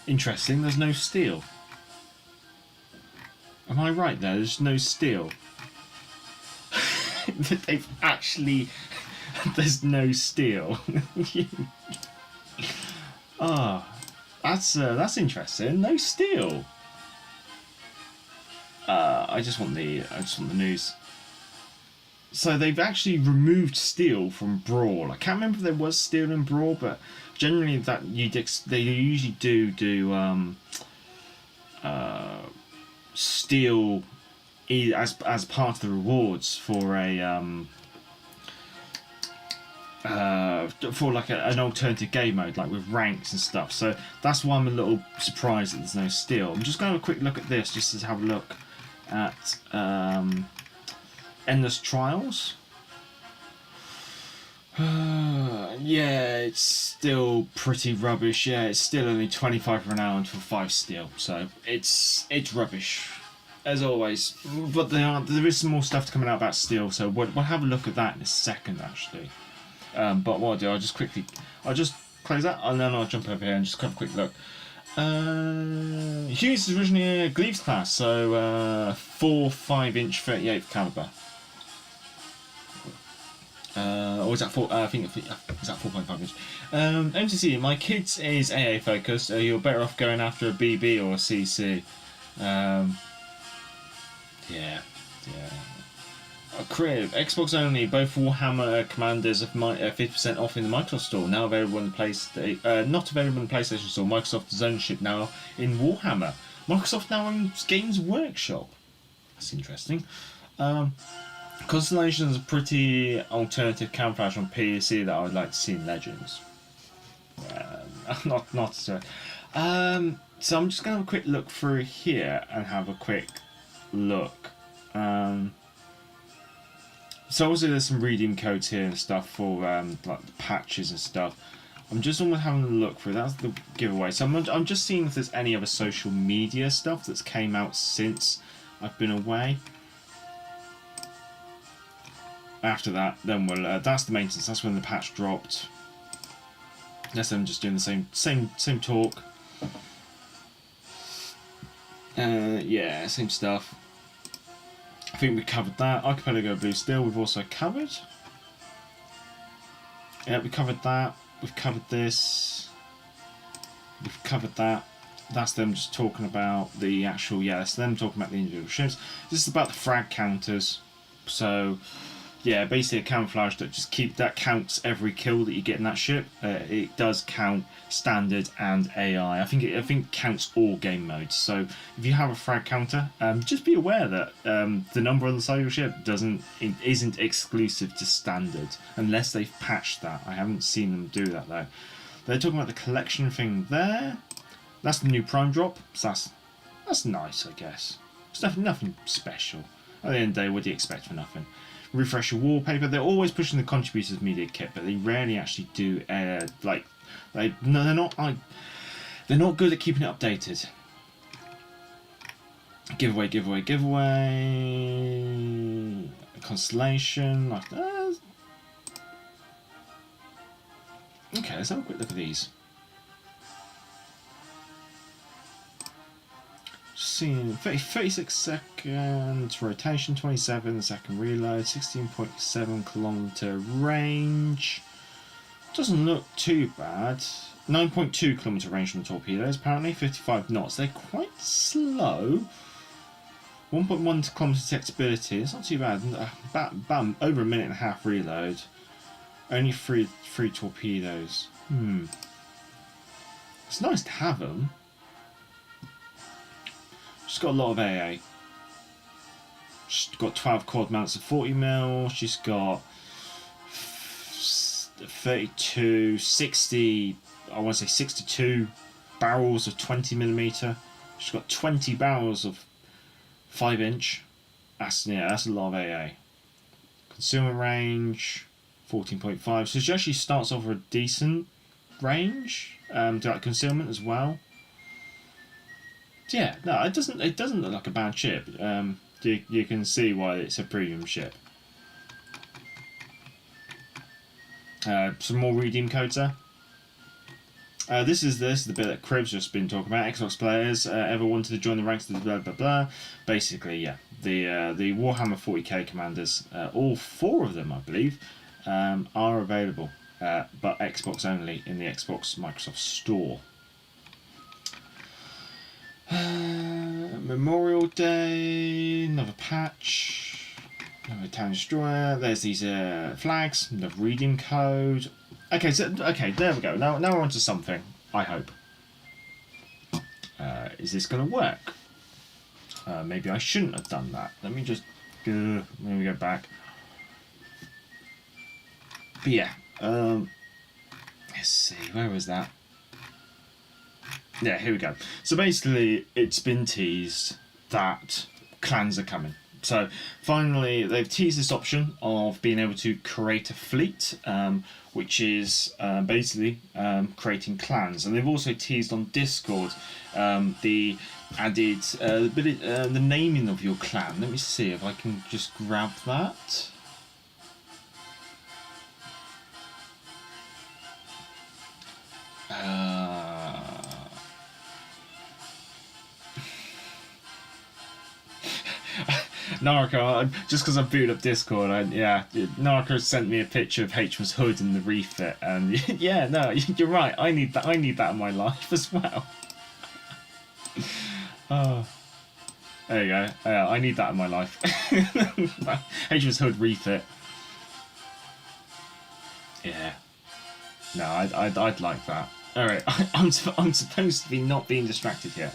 Interesting, there's no steel. Am I right there? There's no steel. They've actually... there's no steel. That's interesting. No steel. I just want the news. So they've actually removed steel from Brawl. I can't remember if there was steel in Brawl, but generally that they usually do steel as part of the rewards for a for like an alternative game mode, like with ranks and stuff. So that's why I'm a little surprised that there's no steel. I'm just going to have a quick look at this, just to have a look at Endless Trials. Yeah, it's still pretty rubbish. Yeah, it's still only 25 for an hour for 5 steel, so it's rubbish as always. But there is some more stuff coming out about steel, so we'll have a look at that in a second actually. But what I'll do, I'll just close that and then I'll jump over here and just have a quick look. Hughes is originally a Gleaves class, so 4 5-inch 38th caliber. Or is that 4? I think is that 4.5 inch. MTC, my kids is AA focused. You're better off going after a BB or a CC. Yeah. Crib, Xbox only. Both Warhammer commanders of 50% off in the Microsoft Store. Now available in the not available in the PlayStation Store. Microsoft's ownership now in Warhammer. Microsoft now owns Games Workshop. That's interesting. Constellation is a pretty alternative camouflage on PC that I would like to see in Legends. Not so. So I'm just going to have a quick look through here and have a quick look. So obviously there's some redeem codes here and stuff for like the patches and stuff. I'm just almost having a look through. That's the giveaway. So I'm just seeing if there's any other social media stuff that's came out since I've been away. After that, then we'll. That's the maintenance. That's when the patch dropped. That's them just doing the same talk. Yeah, same stuff. I think we covered that. Archipelago Blue Steel we've also covered. Yeah, we covered that. We've covered this. We've covered that. That's them just talking about the actual. Yeah, that's them talking about the individual ships. This is about the frag counters. So. Yeah, basically a camouflage that counts every kill that you get in that ship. It does count standard and AI. I think it counts all game modes. So if you have a frag counter, just be aware that the number on the side of your ship isn't exclusive to standard unless they've patched that. I haven't seen them do that though. They're talking about the collection thing there. That's the new Prime drop. So that's nice, I guess. It's nothing special. At the end of the day, what do you expect for nothing? Refresh your wallpaper. They're always pushing the contributors media kit, but they rarely actually do. They're not good at keeping it updated. Giveaway. Constellation. Okay, let's have a quick look at these. Seeing 36 seconds rotation, 27 second reload, 16.7 kilometer range. Doesn't look too bad. 9.2 kilometer range from the torpedoes, apparently 55 knots. They're quite slow. 1.1 kilometer detectability. It's not too bad. About over a minute and a half reload. Only three torpedoes. It's nice to have them. She's got a lot of AA. She's got 12 quad mounts of 40mm. She's got 32, 60, I want to say 62 barrels of 20mm. She's got 20 barrels of 5-inch. That's a lot of AA. Concealment range 14.5. So she actually starts off with a decent range. Direct concealment as well. Yeah, no, it doesn't look like a bad ship. You can see why it's a premium ship. Some more redeem codes there. This is the bit that Crib's just been talking about. Xbox players ever wanted to join the ranks of the blah blah blah. Basically, yeah, the Warhammer 40k commanders, all 4 of them, I believe, are available, but Xbox only in the Xbox Microsoft Store. Memorial Day, another patch, another Town Destroyer. There's these flags, another redeem code. Okay, there we go. Now we're onto something. I hope. Is this going to work? Maybe I shouldn't have done that. Let me just let me go back. But yeah, let's see, where was that? Yeah, here we go. So basically, it's been teased that clans are coming. So finally, they've teased this option of being able to create a fleet, which is basically creating clans. And they've also teased on Discord the added the naming of your clan. Let me see if I can just grab that. Narco, just because I booted up Discord, Narco sent me a picture of H's hood and the refit, and yeah, no, you're right. I need that. I need that in my life as well. Oh, there you go. I need that in my life. H's hood refit. Yeah. No, I'd like that. All right, I'm supposed to be not being distracted here.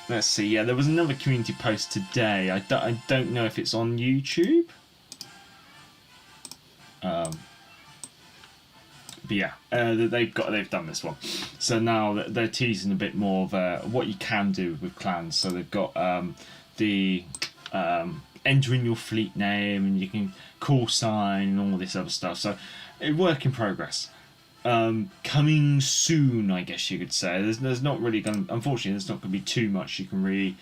Let's see. Yeah, there was another community post today. I don't know if it's on YouTube. But yeah, they've done this one. So now they're teasing a bit more of what you can do with clans. So they've got the entering your fleet name, and you can call sign and all this other stuff. So a work in progress. Coming soon, I guess you could say. There's not really going to, unfortunately, there's not going to be too much you can really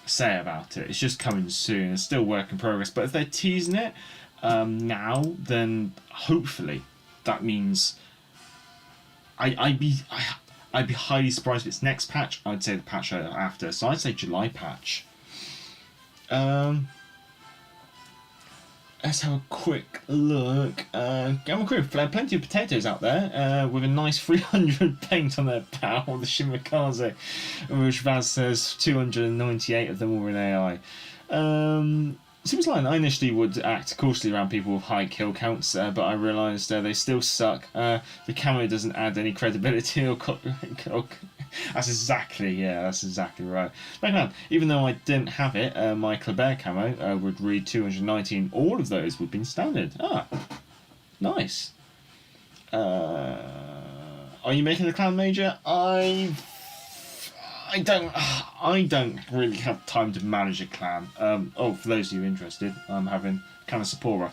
say about it. It's just coming soon. It's still work in progress. But if they're teasing it now, then hopefully that means I'd be highly surprised if it's next patch. I'd say the patch after. So I'd say July patch. Let's have a quick look. Gamma Crew, plenty of potatoes out there with a nice 300 paint on their bow, the Shimakaze, which Vaz says 298 of them were in AI. Seems like I initially would act cautiously around people with high kill counts, but I realised they still suck. The camo doesn't add any credibility or that's exactly right. Like that, even though I didn't have it, my Kleber camo would read 219. All of those would have been standard. Ah, nice. Are you making the clan major? I don't really have time to manage a clan. For those of you interested, I'm having Clan of Sapporo.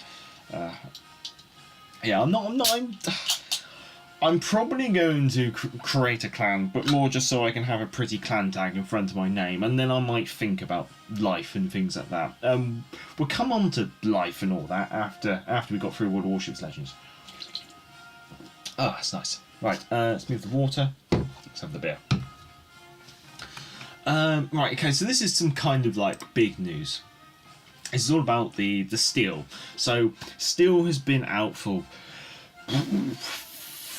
I'm probably going to create a clan, but more just so I can have a pretty clan tag in front of my name, and then I might think about life and things like that. We'll come on to life and all that after we got through World Warships Legends. Ah, that's nice. Right, let's move the water. Let's have the beer. Right, okay, so this is some kind of like big news. This is all about the steel. So steel has been out for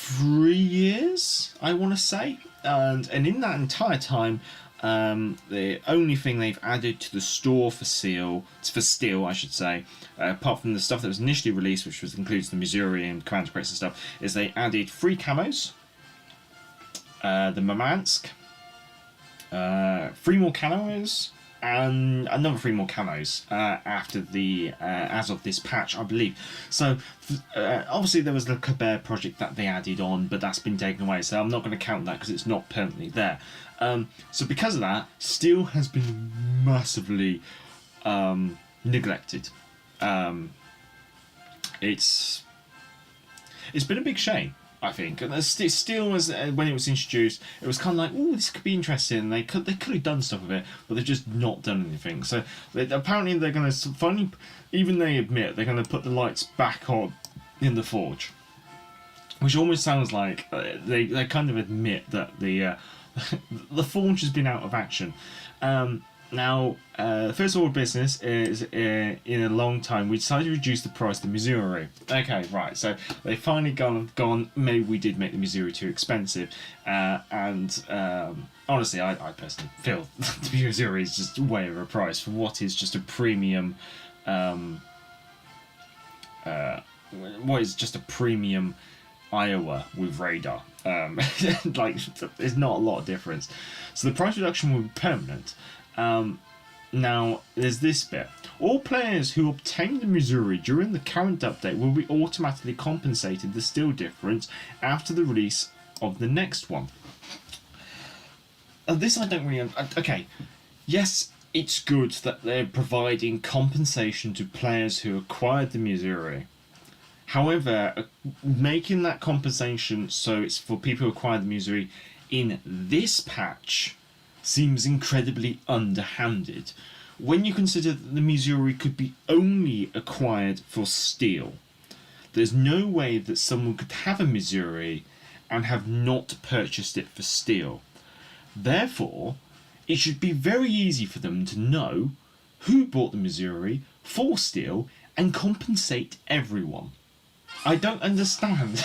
3 years, I want to say, and in that entire time, the only thing they've added to the store for steel, I should say, apart from the stuff that was initially released, which includes the Missouri and Commander crates and stuff, is they added 3 camos, the Murmansk, 3 more camos, and another 3 more camos after the as of this patch, I believe. So obviously there was the Kleber project that they added on, but that's been taken away, so I'm not going to count that because it's not permanently there. So because of that, steel has been massively neglected. It's been a big shame, I think. And steel was when it was introduced, it was kind of like, oh, this could be interesting. They could have done stuff with it, but they've just not done anything. So apparently they're going to finally, even they admit they're going to put the lights back on in the forge, which almost sounds like they kind of admit that the the forge has been out of action. Now, first order of business is in a long time we decided to reduce the price of the Missouri. Okay, right, so they finally gone, maybe we did make the Missouri too expensive, and honestly I personally feel the Missouri is just way overpriced for what is just a premium Iowa with radar. Like, there's not a lot of difference. So the price reduction will be permanent. Now, there's this bit. All players who obtain the Missouri during the current update will be automatically compensated the steel difference after the release of the next one. This I don't really... Okay, yes, it's good that they're providing compensation to players who acquired the Missouri. However, making that compensation so it's for people who acquired the Missouri in this patch seems incredibly underhanded. When you consider that the Missouri could be only acquired for steel, there's no way that someone could have a Missouri and have not purchased it for steel. Therefore, it should be very easy for them to know who bought the Missouri for steel and compensate everyone. I don't understand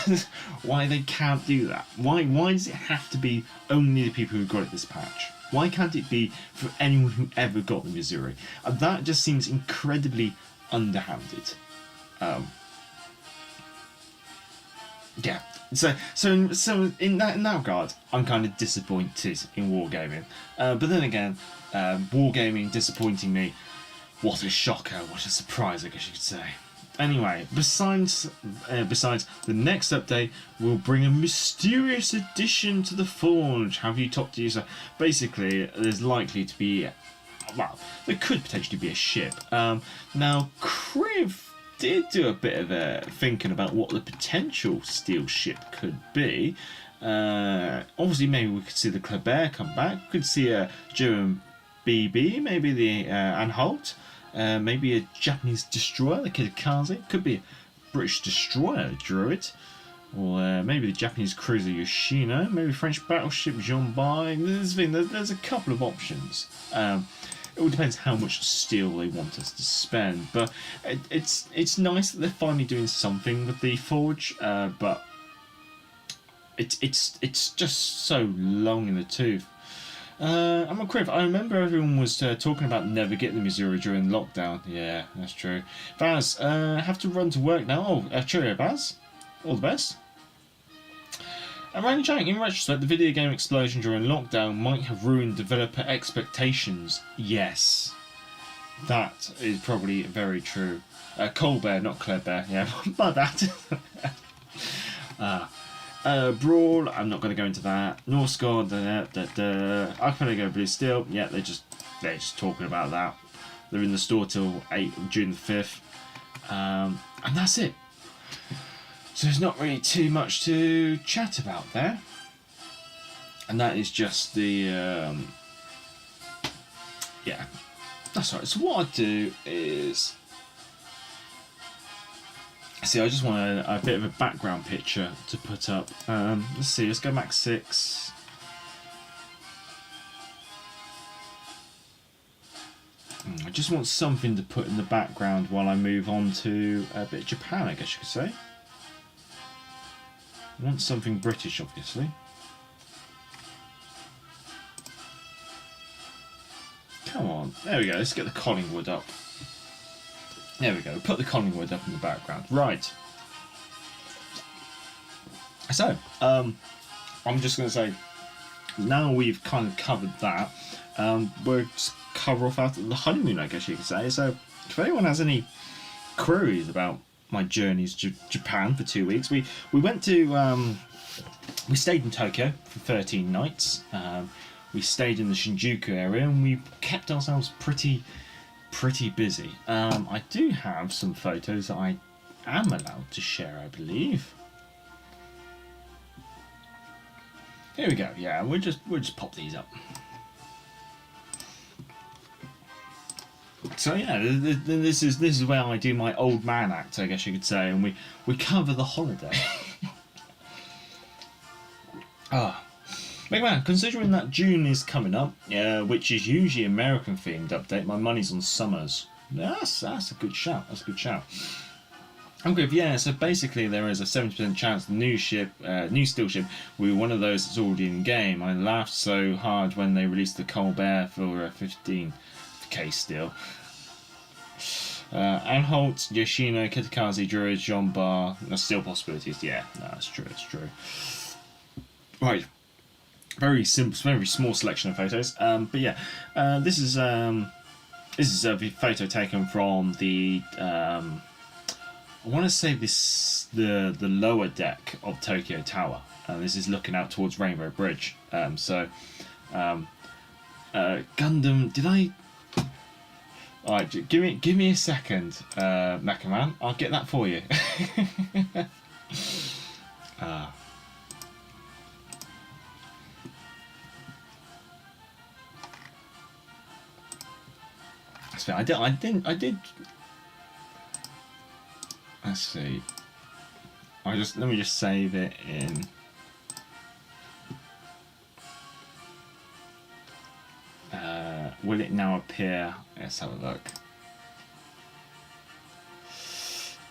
why they can't do that. Why does it have to be only the people who got it this patch? Why can't it be for anyone who ever got the Missouri? That just seems incredibly underhanded. Yeah. So in that regard, I'm kind of disappointed in Wargaming. But then again, Wargaming disappointing me. What a shocker! What a surprise! I guess you could say. Anyway, besides the next update will bring a mysterious addition to the Forge. Have you talked to user? Basically, there's likely to be, well, there could potentially be a ship. Now, Kriv did do a bit of thinking about what the potential steel ship could be. Obviously, maybe we could see the Kleber come back. We could see a German BB, maybe the Anhalt. Maybe a Japanese destroyer, the Kidakaze. Could be a British destroyer, Druid. Or maybe the Japanese cruiser Yoshino. Maybe French battleship Jean-Bai. There's a couple of options. It all depends how much steel they want us to spend. But it's nice that they're finally doing something with the Forge. But it's just so long in the tooth. I'm a Kriv. I remember everyone was talking about never getting the Missouri during lockdown. Yeah, that's true. Baz, have to run to work now. Oh, cheerio, Baz. All the best. Randy Jank, in retrospect, the video game explosion during lockdown might have ruined developer expectations. Yes. That is probably very true. Colbert, not Kleber. Yeah, my bad. Brawl, I'm not going to go into that. North Score, Archipelago Blue Steel, yeah, they're just talking about that. They're in the store till June the 5th. And that's it. So there's not really too much to chat about there. And that is just the... yeah, that's right. So what I do is... See, I just want a bit of a background picture to put up. Let's see, let's go back 6. I just want something to put in the background while I move on to a bit of Japan, I guess you could say. I want something British, obviously. Come on, there we go, let's get the Collingwood up. There we go, put the Collingwood up in the background. Right. So, I'm just going to say, now we've kind of covered that, we'll just cover off after the honeymoon, I guess you could say. So, if anyone has any queries about my journeys to Japan for 2 weeks, we went to, we stayed in Tokyo for 13 nights. We stayed in the Shinjuku area, and we kept ourselves pretty busy. I do have some photos that I am allowed to share, I believe. Here we go. Yeah, we'll just pop these up. So yeah, this is where I do my old man act, I guess you could say, and we cover the holiday. Big man, considering that June is coming up, which is usually American themed update, my money's on Summers. That's a good shout. That's a good shout. Okay, yeah. So basically, there is a 70% chance the new steel ship will be one of those that's already in game. I laughed so hard when they released the Colbert for 15k steel. Anhalt, Yoshino, Kitakazi, Druid, Jean Bar. There's still possibilities. Yeah, no, that's true. It's true. Right. Very simple, very small selection of photos. But yeah, this is a photo taken from the. I want to say the lower deck of Tokyo Tower. This is looking out towards Rainbow Bridge. Gundam. Did I? Alright, give me a second, Mecha Man. I'll get that for you. I did. Let's see. Let me just save it in. Will it now appear? Let's have a look.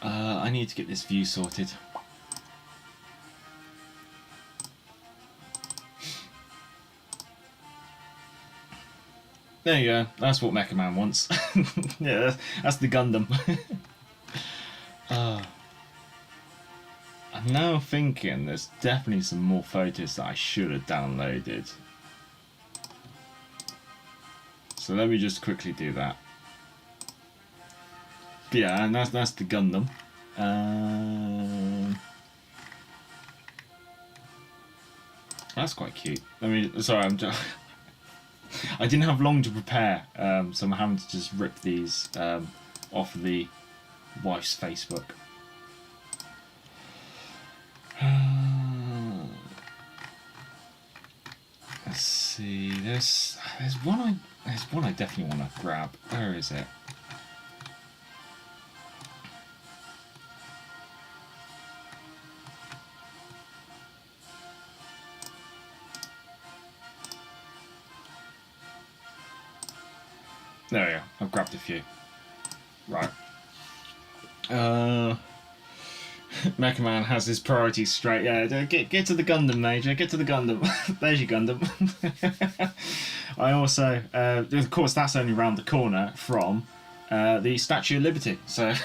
I need to get this view sorted. There you go. That's what Mecha Man wants. Yeah, that's the Gundam. I'm now thinking there's definitely some more photos that I should have downloaded. So let me just quickly do that. But yeah, and that's the Gundam. That's quite cute. Sorry, I didn't have long to prepare, so I'm having to just rip these off the wife's Facebook. Let's see. There's one I definitely want to grab. Where is it? There we go. I've grabbed a few. Right. Mecha Man has his priorities straight. Yeah, get to the Gundam, Major. Get to the Gundam. There's your Gundam. I also, of course, that's only round the corner from the Statue of Liberty. So, of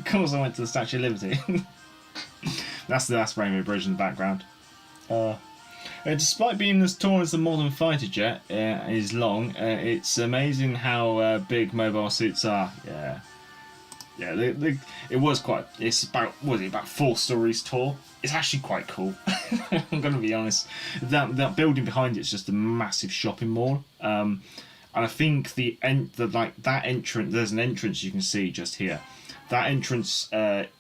course, I went to the Statue of Liberty. That's Rainbow Bridge in the background. Despite being as tall as the modern fighter jet is long, it's amazing how big mobile suits are. Yeah, it's about 4 stories tall. It's actually quite cool. I'm gonna be honest. That building behind it's just a massive shopping mall. And I think that entrance. There's an entrance you can see just here. That entrance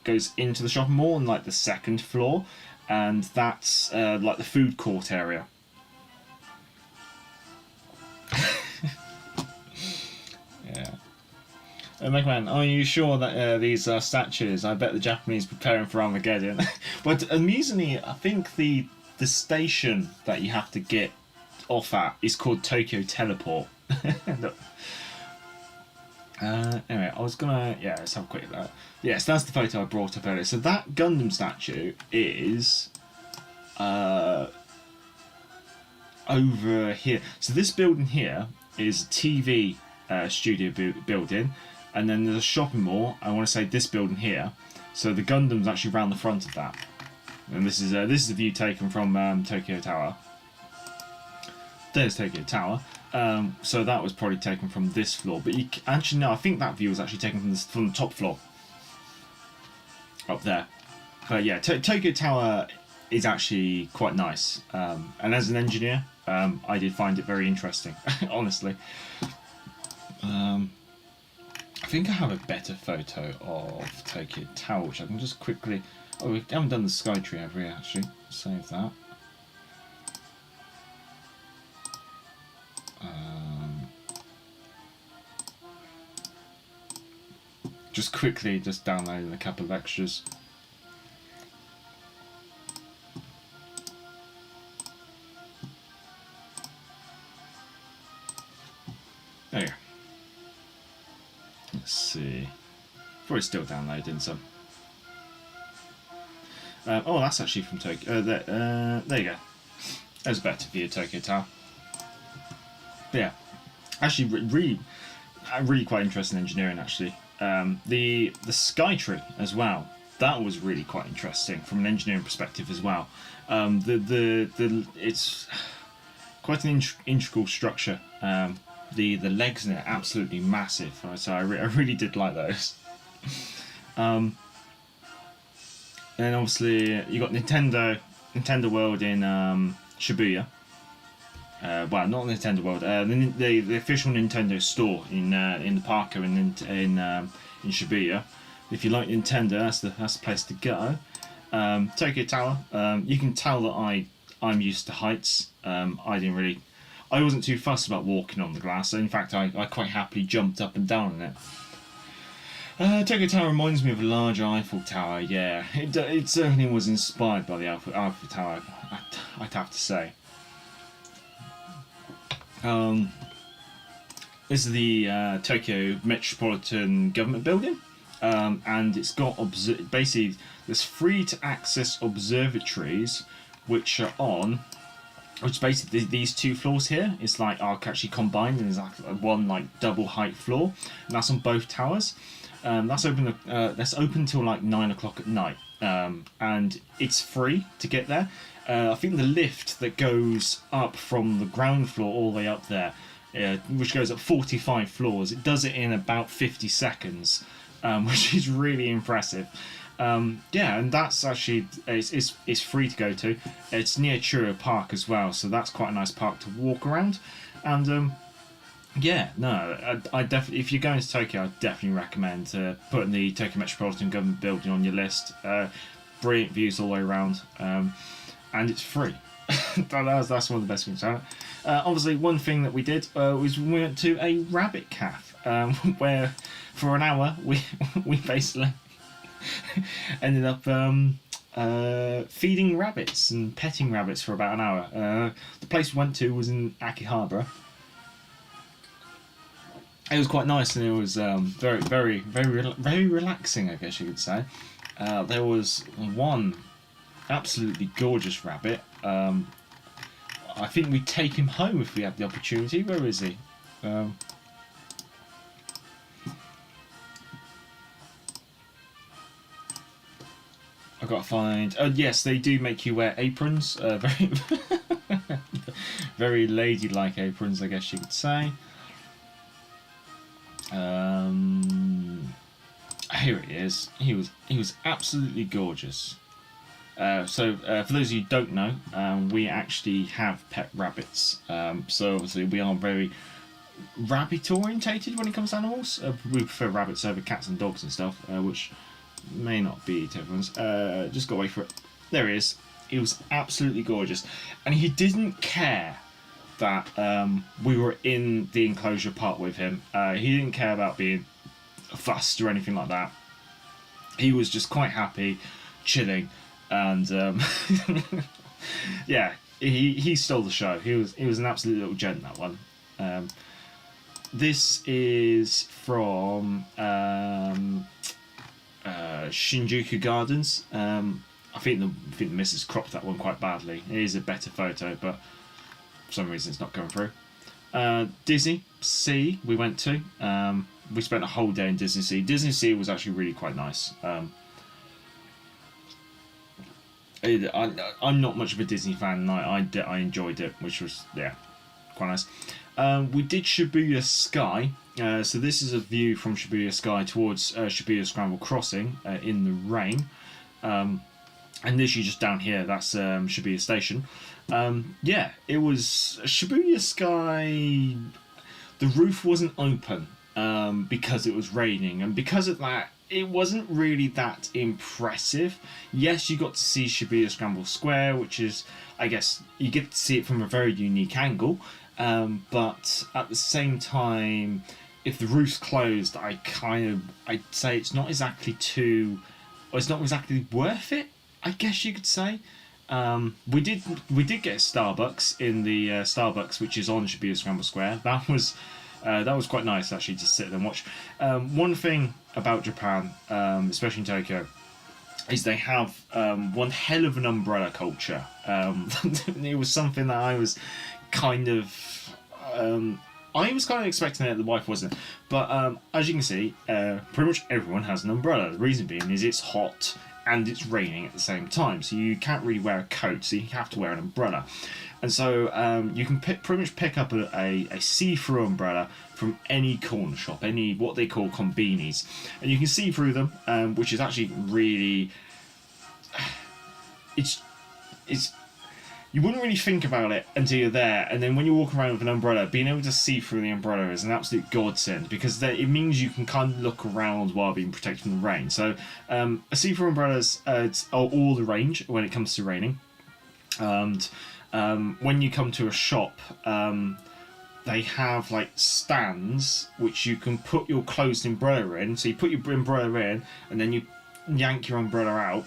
goes into the shopping mall on like the 2nd floor. And that's like the food court area. Yeah. Mega Man, are you sure that these are statues? I bet the Japanese preparing for Armageddon. But amusingly, I think the station that you have to get off at is called Tokyo Teleport. Anyway, I was gonna... Yeah, let's have a quick look. Yes, that's the photo I brought up earlier. So that Gundam statue is... over here. So this building here is a TV studio building. And then there's a shopping mall. I want to say this building here. So the Gundam's actually round the front of that. And this is a view taken from Tokyo Tower. There's Tokyo Tower. So that was probably taken from this floor, but actually no, I think that view was actually taken from the top floor, up there. But yeah, Tokyo Tower is actually quite nice, and as an engineer, I did find it very interesting, honestly. I think I have a better photo of Tokyo Tower, which I can just quickly... Oh, we haven't done the Skytree over here, actually. Save that. Just quickly, just downloading a couple of extras. There you go. Let's see. Probably still downloading some. Oh, that's actually from Tokyo. There you go. There's a better view of Tokyo Tower. But yeah, Actually, really quite interesting engineering. Actually, the Skytree as well. That was really quite interesting from an engineering perspective as well. It's quite an integral structure. The legs in it are absolutely massive, so I really did like those. And then obviously you got Nintendo World in Shibuya. Well, not Nintendo World. The official Nintendo store in the Parker in Shibuya. If you like Nintendo, that's the place to go. Tokyo Tower. You can tell that I'm used to heights. I wasn't too fussed about walking on the glass. In fact, I quite happily jumped up and down in it. Tokyo Tower reminds me of a large Eiffel Tower. Yeah, it certainly was inspired by the Eiffel Tower. I'd have to say. This is the Tokyo Metropolitan Government Building, and it's got basically there's free to access observatories, which are on. Which basically these two floors here is like are actually combined and there's like one like double height floor, and that's on both towers. That's open till like 9 o'clock at night, and it's free to get there. I think the lift that goes up from the ground floor all the way up there, which goes up 45 floors, it does it in about 50 seconds, which is really impressive. Yeah, and that's actually it's free to go to. It's near Churro Park as well, so that's quite a nice park to walk around. And yeah, no, I definitely, if you're going to Tokyo, I definitely recommend putting the Tokyo Metropolitan Government Building on your list. Brilliant views all the way around, and it's free. That's one of the best things about it. Obviously, one thing that we did was we went to a rabbit cafe, where for an hour we basically ended up feeding rabbits and petting rabbits for about an hour. The place we went to was in Akihabara. It was quite nice, and it was very relaxing, I guess you could say. There was one absolutely gorgeous rabbit. I think we'd take him home if we had the opportunity. Where is he? I've got to find. Oh yes, they do make you wear aprons. Very, very ladylike aprons, I guess you could say. Here he is. He was absolutely gorgeous. So for those of you who don't know, we actually have pet rabbits. So obviously we are very rabbit orientated when it comes to animals. We prefer rabbits over cats and dogs and stuff, which may not be to everyone's. Just got to wait for it. There he is. He was absolutely gorgeous, and he didn't care that we were in the enclosure part with him. He didn't care about being fussed or anything like that. He was just quite happy, chilling, and yeah, he stole the show. He was an absolute little gent, that one. This is from Shinjuku Gardens. I think the missus cropped that one quite badly. It is a better photo, but for some reason it's not coming through. Disney Sea we went to. We spent a whole day in Disney Sea. Disney Sea was actually really quite nice. I'm not much of a Disney fan, and I enjoyed it, which was, yeah, quite nice. We did Shibuya Sky. So this is a view from Shibuya Sky towards Shibuya Scramble Crossing in the rain. And literally just down here, that's Shibuya Station. Yeah, it was Shibuya Sky. The roof wasn't open because it was raining, and because of that, it wasn't really that impressive. Yes, you got to see Shibuya Scramble Square, which is, I guess, you get to see it from a very unique angle. But at the same time, if the roof's closed, I'd say it's not exactly worth it, I guess you could say. We did get Starbucks in the Starbucks, which is on Shibuya Scramble Square. That was quite nice, actually, to sit there and watch. One thing about Japan, especially in Tokyo, is they have one hell of an umbrella culture. It was something that I was kind of I was kind of expecting it, the wife wasn't. But as you can see, pretty much everyone has an umbrella. The reason being is it's hot and it's raining at the same time, so you can't really wear a coat, so you have to wear an umbrella. And so you can pretty much pick up a see-through umbrella from any corner shop, any what they call combinis, and you can see through them, which is actually really, it's you wouldn't really think about it until you're there, and then when you walk around with an umbrella, being able to see through the umbrella is an absolute godsend, because it means you can kind of look around while being protected from the rain. So a see-through umbrellas are all the range when it comes to raining, and when you come to a shop, they have like stands which you can put your closed umbrella in. So you put your umbrella in, and then you yank your umbrella out,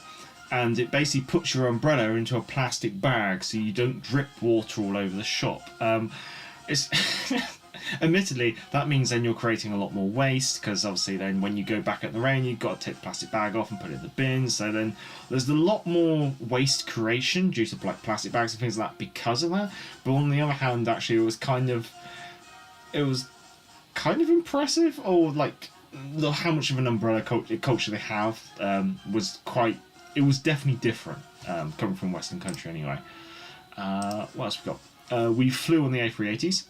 and it basically puts your umbrella into a plastic bag so you don't drip water all over the shop. It's admittedly, that means then you're creating a lot more waste, because obviously then when you go back at the rain, you've got to take the plastic bag off and put it in the bin. So then there's a lot more waste creation due to like plastic bags and things like that because of that. But on the other hand, actually, it was kind of impressive, or like how much of an umbrella culture they have it was definitely different, coming from Western country anyway. What else we got? We flew on the A380s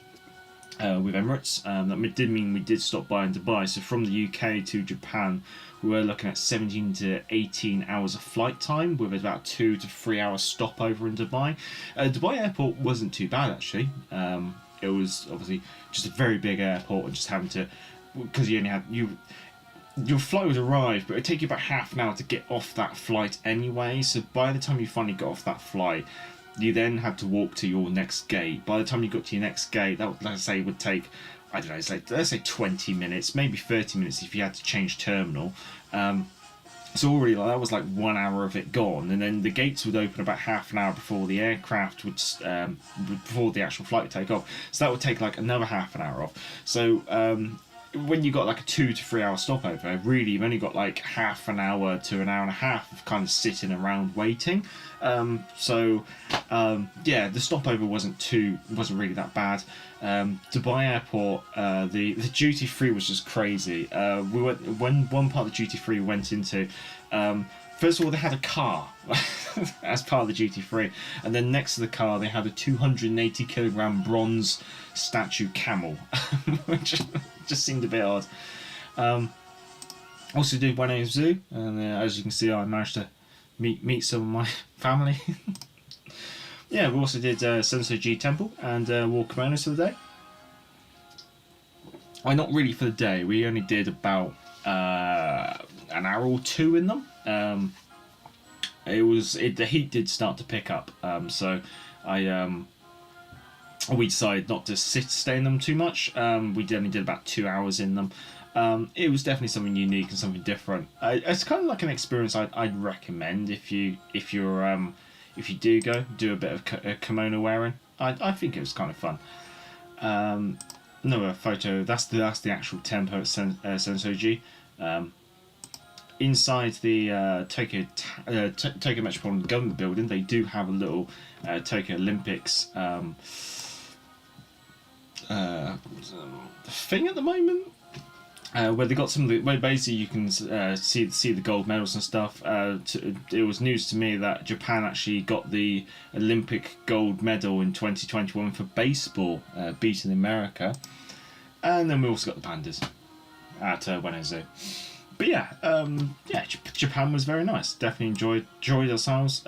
with Emirates. That did mean we did stop by in Dubai. So from the UK to Japan, we were looking at 17 to 18 hours of flight time, with about 2 to 3 hours stopover in Dubai. Dubai airport wasn't too bad, actually. It was obviously just a very big airport, and just having to, because you only had your flight would arrive, but it would take you about half an hour to get off that flight anyway. So by the time you finally got off that flight, you then had to walk to your next gate. By the time you got to your next gate, that would, let's say, would take, I don't know, let's say 20 minutes, maybe 30 minutes if you had to change terminal. So already that was like 1 hour of it gone, and then the gates would open about half an hour before the aircraft would, before the actual flight would take off. So that would take like another half an hour off. So when you got like a 2 to 3 hour stopover, really you've only got like half an hour to an hour and a half of kind of sitting around waiting. Yeah, the stopover wasn't really that bad. Dubai airport, the duty free was just crazy. We went when one part of the duty free we went into. First of all, they had a car as part of the duty free, and then next to the car they had a 280 kilogram bronze statue camel, which just seemed a bit odd. Also did Buenos Zoo, and as you can see, I managed to meet some of my family. Yeah, we also did Sensoji Temple and War Kimonos for the day. Not really for the day. We only did about an hour or two in them. The heat did start to pick up, so we decided not to stay in them too much. We only did about 2 hours in them. It was definitely something unique and something different. It's kind of like an experience I'd recommend if you do do a bit of kimono wearing. I think it was kind of fun. No, a photo. That's the actual temple at Sensoji. Inside the Tokyo Metropolitan Government Building, they do have a little Tokyo Olympics thing at the moment, where they got some of the, where basically you can see the gold medals and stuff. It was news to me that Japan actually got the Olympic gold medal in 2021 for baseball, beating America, and then we also got the pandas at Wednesday. But yeah, Japan was very nice. Definitely enjoyed ourselves.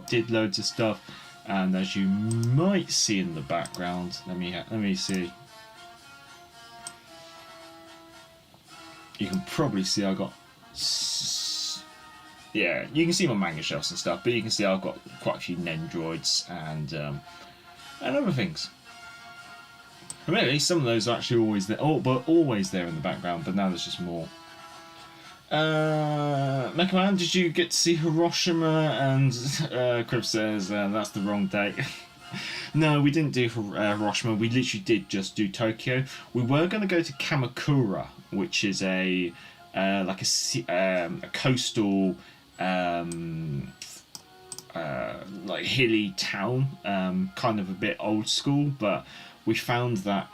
Did loads of stuff, and as you might see in the background, let me see. You can probably see I got, yeah, you can see my manga shelves and stuff, but you can see I've got quite a few Nendroids and other things. And maybe some of those are actually always there, always there in the background, but now there's just more. Mecha Man, did you get to see Hiroshima? And Crib says that's the wrong date. No, we didn't do Hiroshima. We literally did just do Tokyo. We were going to go to Kamakura, which is a coastal like hilly town, kind of a bit old school, but we found that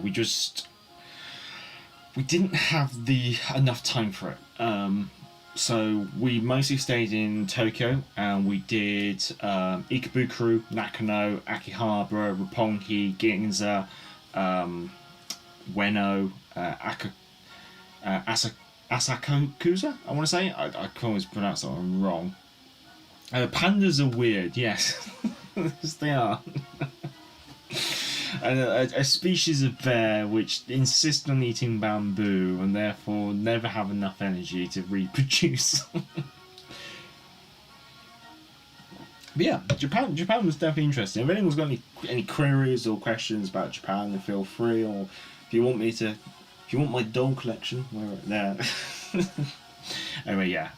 we didn't have enough time for it. So we mostly stayed in Tokyo, and we did Ikebukuro, Nakano, Akihabara, Roppongi, Ginza, Ueno, Asakusa, I want to say. I can always pronounce that one wrong. Pandas are weird, yes. Yes, they are. A species of bear which insist on eating bamboo and therefore never have enough energy to reproduce. But yeah, Japan was definitely interesting. If anyone's got any queries or questions about Japan, then feel free. Or if you want my doll collection, we're there. Anyway, yeah.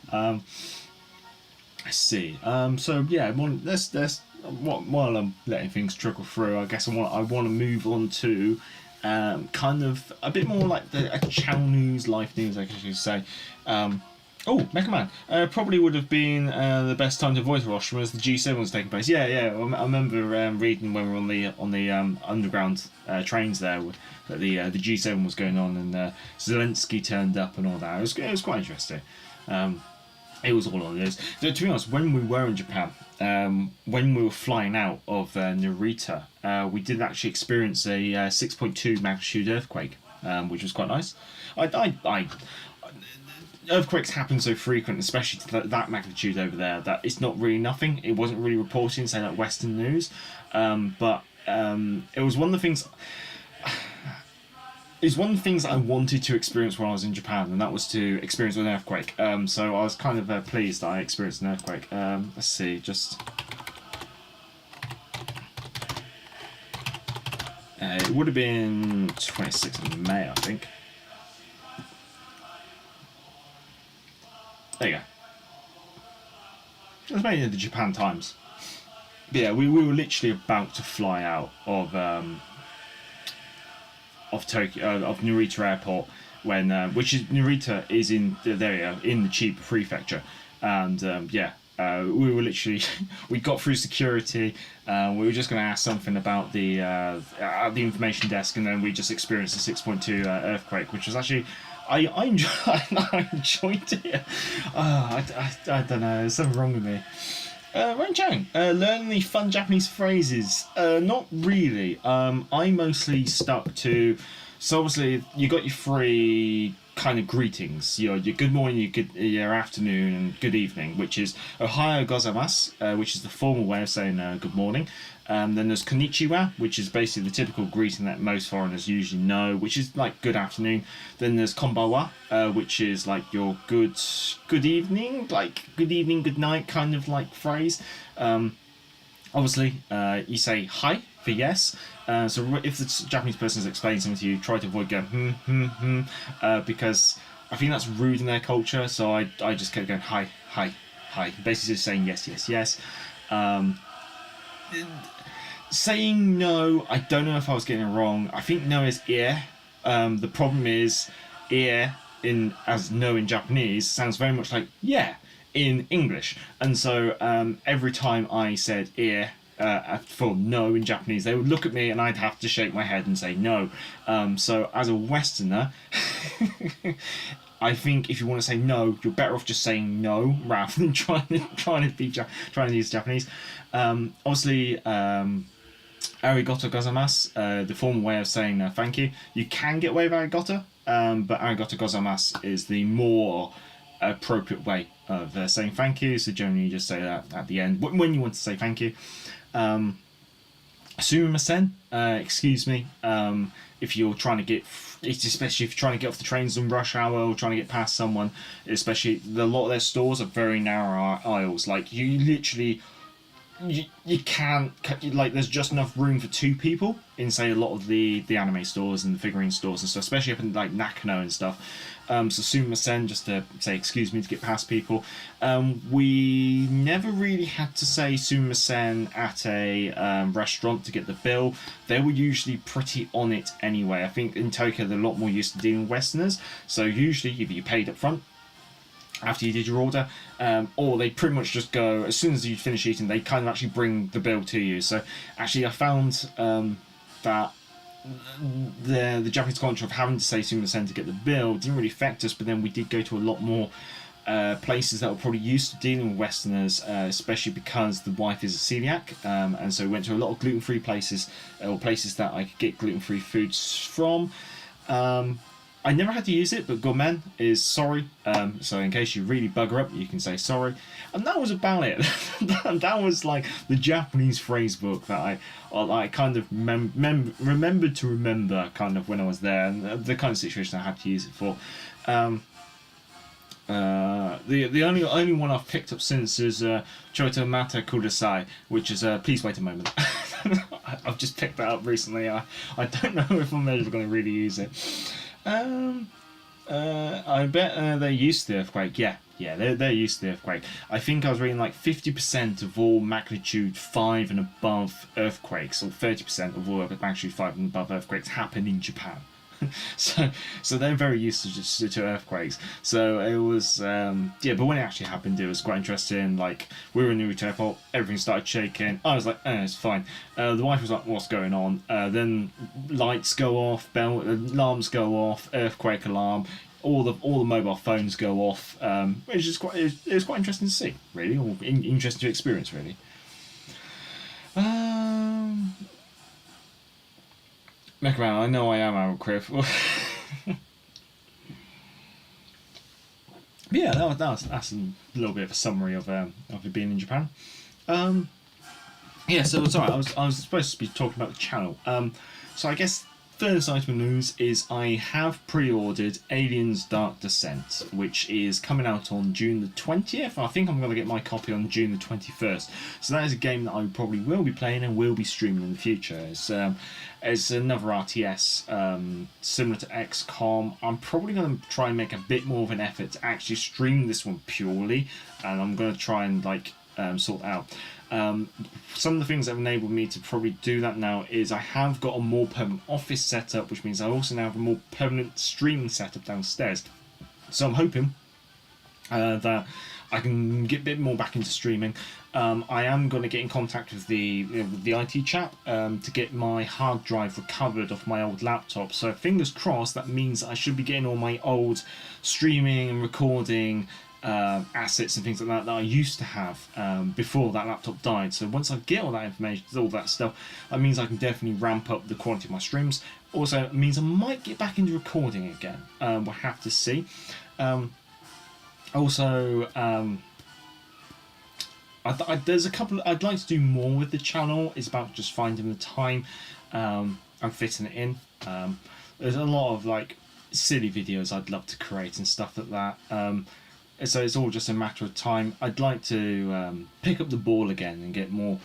Let's see. So yeah, let's while I'm letting things trickle through, I guess I want to move on to kind of a bit more like a Chow news, life news, I guess you could say. Mega Man. Probably would have been the best time to avoid Hiroshima as the G7 was taking place. Yeah. I remember reading when we were on the underground trains there that the G7 was going on, and Zelensky turned up and all that. It was quite interesting. It was all on this. So, to be honest, when we were in Japan, when we were flying out of Narita, we did actually experience a 6.2 magnitude earthquake, which was quite nice. Earthquakes happen so frequent, especially to that magnitude over there, that it's not really nothing. It wasn't really reported in, say, like Western news, but it was one of the things. It's one of the things I wanted to experience when I was in Japan, and that was to experience an earthquake. So I was kind of pleased that I experienced an earthquake. Let's see, just... it would have been 26th of May, I think. There you go. It was made in the Japan Times. But yeah, we were literally about to fly out of Tokyo, of Narita Airport, when Narita is in the Chiba Prefecture, and we were literally we got through security. We were just going to ask something about the information desk, and then we just experienced a 6.2 earthquake, which was actually I enjoyed it. I don't know, there's something wrong with me. Ren Chang, learning the fun Japanese phrases. Not really. I mostly stuck to. So obviously you got your three kind of greetings. Your good morning, your afternoon, and good evening, which is Ohayo gozaimasu, which is the formal way of saying good morning. Then there's konnichiwa, which is basically the typical greeting that most foreigners usually know, which is like good afternoon. Then there's konbanwa, which is like your good evening, like good evening, good night kind of like phrase. Obviously, you say hi for yes. So if the Japanese person is explaining something to you, try to avoid going because I think that's rude in their culture. So I just kept going hi, basically just saying yes. Saying no, I don't know if I was getting it wrong. I think no is ear. The problem is ear as no in Japanese sounds very much like yeah in English, and so every time I said ear for no in Japanese, they would look at me and I'd have to shake my head and say no. So as a Westerner, I think if you want to say no, you're better off just saying no rather than trying to use Japanese. Obviously, arigato gozaimasu, the formal way of saying thank you. You can get away with arigato, but arigato gozaimasu is the more appropriate way of saying thank you. So generally, you just say that at the end when you want to say thank you. Sumimasen, excuse me. If you're trying to get, especially if you're trying to get off the trains in rush hour or trying to get past someone, especially a lot of their stores are very narrow aisles. Like you literally. You can't, like, there's just enough room for two people in, say, a lot of the anime stores and the figurine stores and stuff, especially up in, like, Nakano and stuff. So sumimasen, just to say excuse me to get past people. We never really had to say sumimasen at a restaurant to get the bill. They were usually pretty on it anyway. I think in Tokyo they're a lot more used to dealing with Westerners, so usually if you paid up front, after you did your order, or they pretty much just go, as soon as you finish eating, they kind of actually bring the bill to you. So actually I found that the Japanese culture of having to stay to the centre to get the bill didn't really affect us, but then we did go to a lot more places that were probably used to dealing with Westerners, especially because the wife is a celiac, and so we went to a lot of gluten-free places, or places that I could get gluten-free foods from. I never had to use it, but gourmet is sorry, so in case you really bugger up, you can say sorry, and that was about it. That was like the Japanese phrase book that I kind of remembered to remember kind of when I was there, and the kind of situation I had to use it for. The only one I've picked up since is Choto Mata Kudasai, which is please wait a moment. I've just picked that up recently. I don't know if I'm ever going to really use it. I bet they're used to the earthquake. Yeah, they're used to the earthquake. I think I was reading like 50% of all magnitude 5 and above earthquakes, or 30% of all magnitude 5 and above earthquakes happen in Japan. so they're very used to earthquakes. So it was but when it actually happened, it was quite interesting. Like, we were in the airport, everything started shaking. I was like, it's fine. The wife was like, what's going on? Then lights go off, alarms go off, earthquake alarm. All the mobile phones go off. Which is it was quite interesting to see, really, or interesting to experience, really. Meckerman, I know I am Aaron Criff. Yeah, that's a little bit of a summary of it being in Japan. Yeah, so sorry, I was supposed to be talking about the channel. So I guess first item of news is I have pre-ordered Aliens Dark Descent, which is coming out on June the 20th. I think I'm going to get my copy on June the 21st. So that is a game that I probably will be playing and will be streaming in the future. It's another RTS, similar to XCOM. I'm probably going to try and make a bit more of an effort to actually stream this one purely, and I'm going to try and sort out. Some of the things that have enabled me to probably do that now is I have got a more permanent office setup, which means I also now have a more permanent streaming setup downstairs. So I'm hoping that I can get a bit more back into streaming. I am going to get in contact with the IT chap to get my hard drive recovered off my old laptop. So fingers crossed, that means I should be getting all my old streaming and recording assets and things like that I used to have before that laptop died. So once I get all that information, all that stuff, that means I can definitely ramp up the quality of my streams. Also, it means I might get back into recording again. We'll have to see. There's a couple. I'd like to do more with the channel. It's about just finding the time and fitting it in. There's a lot of silly videos I'd love to create and stuff like that. So it's all just a matter of time. I'd like to pick up the ball again and get more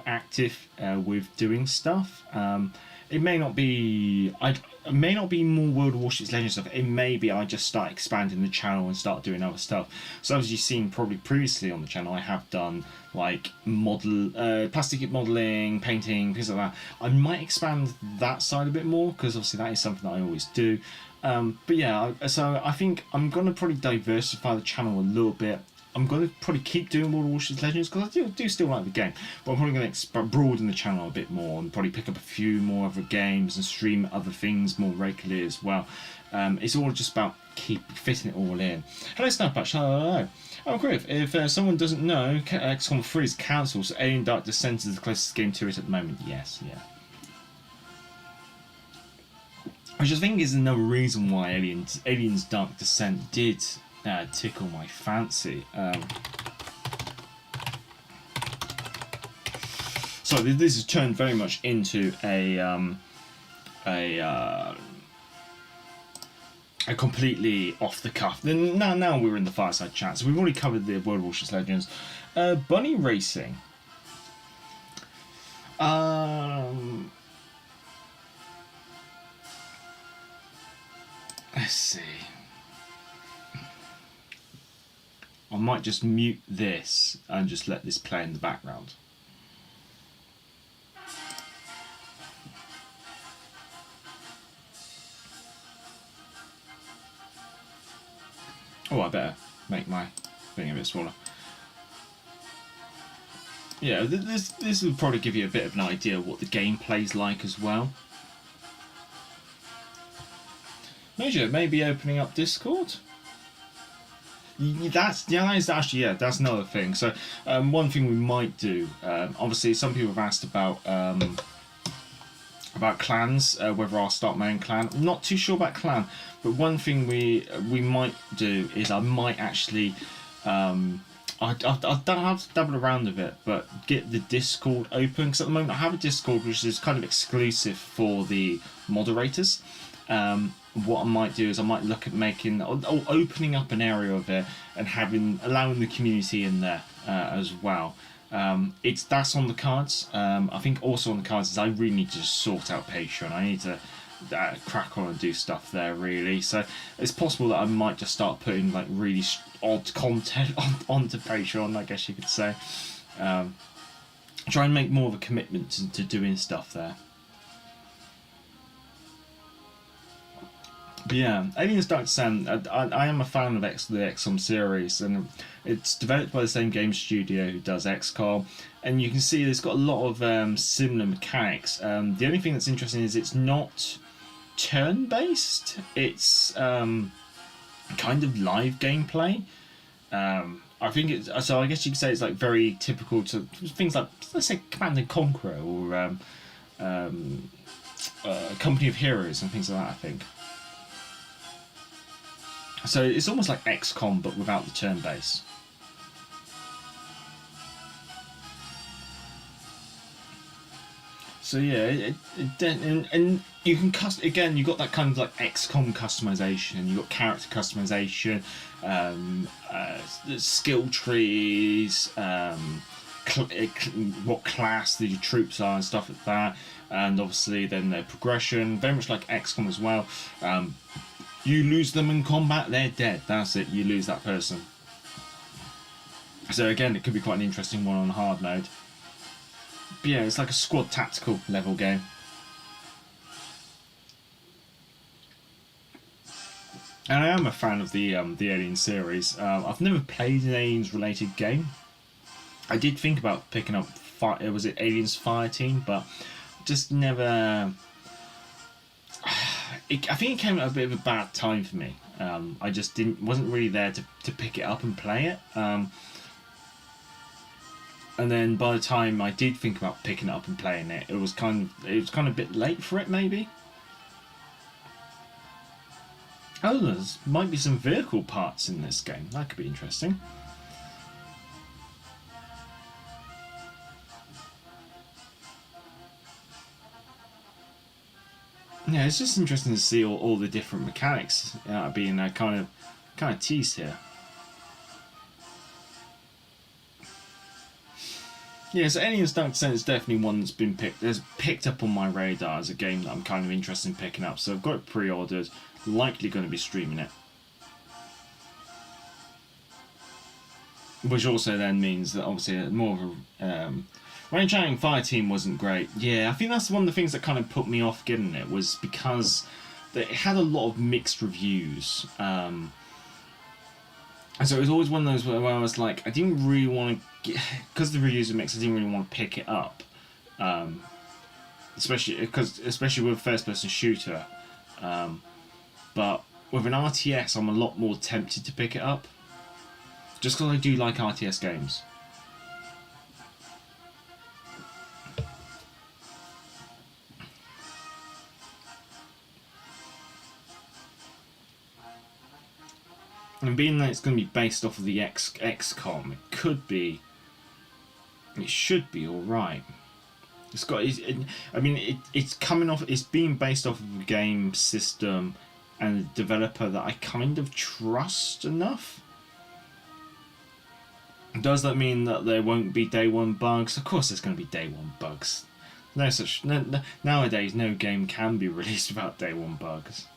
active with doing stuff. It may not be more World of Warships Legends stuff. It may be I just start expanding the channel and start doing other stuff. So as you've seen probably previously on the channel, I have done plastic kit modelling, painting, things like that. I might expand that side a bit more because obviously that is something that I always do. But yeah, so I think I'm going to probably diversify the channel a little bit. I'm going to probably keep doing World of Warships Legends because I do still like the game, but I'm probably going to broaden the channel a bit more and probably pick up a few more other games and stream other things more regularly as well. It's all just about keep fitting it all in. Hello Snapbatch, hello. Oh, Griff, if someone doesn't know, XCOM 3 is cancelled, so Alien Dark Descent is the closest game to it at the moment. Yes, yeah. Which I think is another reason why Aliens Dark Descent did tickle my fancy. So this has turned very much into a completely off the cuff. Then now we're in the Fireside chat, so we've already covered the World of Warships Legends. Bunny racing. Let's see. I might just mute this and just let this play in the background. Oh, I better make my thing a bit smaller. Yeah, this will probably give you a bit of an idea of what the gameplay's like as well. Major, maybe opening up Discord. That's another thing. So one thing we might do. Obviously, some people have asked about clans, whether I'll start my own clan. I'm not too sure about clan, but one thing we might do is I might actually. I don't have to dabble around with it, but get the Discord open, because at the moment I have a Discord which is kind of exclusive for the moderators. What I might do is I might look at making or opening up an area of it and allowing the community in there as well. That's on the cards. I think also on the cards is I really need to sort out Patreon. I need to crack on and do stuff there really. So it's possible that I might just start putting like really odd content onto Patreon, I guess you could say. Try and make more of a commitment to doing stuff there. But yeah, Aliens Dark Descent, I am a fan of the XCOM series, and it's developed by the same game studio who does XCOM, and you can see it's got a lot of similar mechanics. The only thing that's interesting is it's not turn-based, it's kind of live gameplay. I think it's, so I guess you could say it's like very typical to things like, let's say, Command & Conquer or Company of Heroes and things like that, I think. So it's almost like XCOM but without the turn base. So yeah, and you can again. You got that kind of like XCOM customization. You got character customization, skill trees, what class your troops are and stuff like that, and obviously then their progression. Very much like XCOM as well. You lose them in combat, they're dead. That's it. You lose that person. So again, it could be quite an interesting one on hard mode. But yeah, it's like a squad tactical level game. And I am a fan of the Alien series. I've never played an Aliens related game. I did think about picking up was it Aliens Fireteam, but just never. I think it came at a bit of a bad time for me. I just wasn't really there to pick it up and play it. And then by the time I did think about picking it up and playing it, it was kind of a bit late for it, maybe. Oh, there might be some vehicle parts in this game. That could be interesting. Yeah, it's just interesting to see all the different mechanics being kind of teased here. Yeah, so Aliens Dark Descent is definitely one that's been picked up on my radar as a game that I'm kind of interested in picking up. So I've got it pre-ordered, likely going to be streaming it. Which also then means that obviously more of a... When chatting Fireteam wasn't great. Yeah, I think that's one of the things that kind of put me off getting it, was because it had a lot of mixed reviews. And so it was always one of those where I was like, I didn't really want to, because the reviews were mixed, I didn't really want to pick it up. Especially with a first-person shooter. But with an RTS, I'm a lot more tempted to pick it up. Just because I do like RTS games. And being that it's going to be based off of the XCOM, it should be alright. It's got, it's coming off, it's being based off of a game system and a developer that I kind of trust enough. Does that mean that there won't be day one bugs? Of course there's going to be day one bugs. Nowadays no game can be released without day one bugs.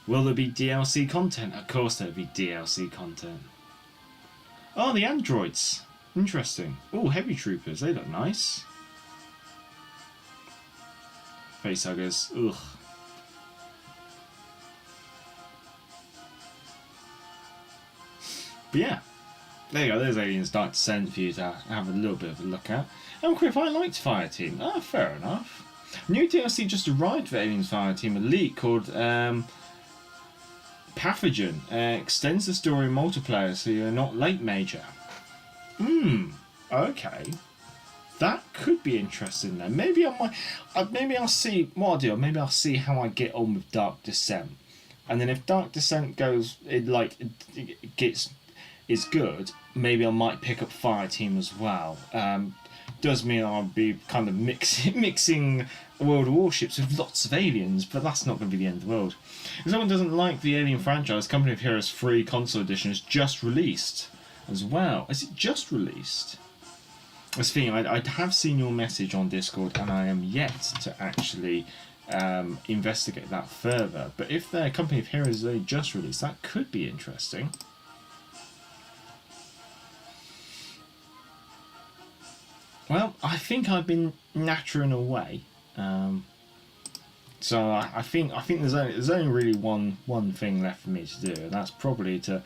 Will there be DLC content? Of course there'll be DLC content. Oh, the androids. Interesting. Oh, heavy troopers. They look nice. Facehuggers. Ugh. But yeah. There you go. There's Aliens Dark Descent for you to have a little bit of a look at. And Criff, I liked Fireteam. Ah, fair enough. New DLC just arrived for Aliens Fireteam Elite called... Pathogen extends the story multiplayer so you're not late, Major. Okay. That could be interesting then. Maybe I might. Maybe I'll see what I'll do. Maybe I'll see how I get on with Dark Descent, and then if Dark Descent goes, is good. Maybe I might pick up Fireteam as well. Does mean I'll be kind of mixing World of Warships with lots of aliens, but that's not going to be the end of the world. If someone doesn't like the Alien franchise, Company of Heroes free console edition is just released as well. Is it just released? I was thinking, I have seen your message on Discord, and I am yet to actually investigate that further. But if their Company of Heroes is only just released, that could be interesting. Well, I think I've been nattering away, so I think there's only really one thing left for me to do, and that's probably to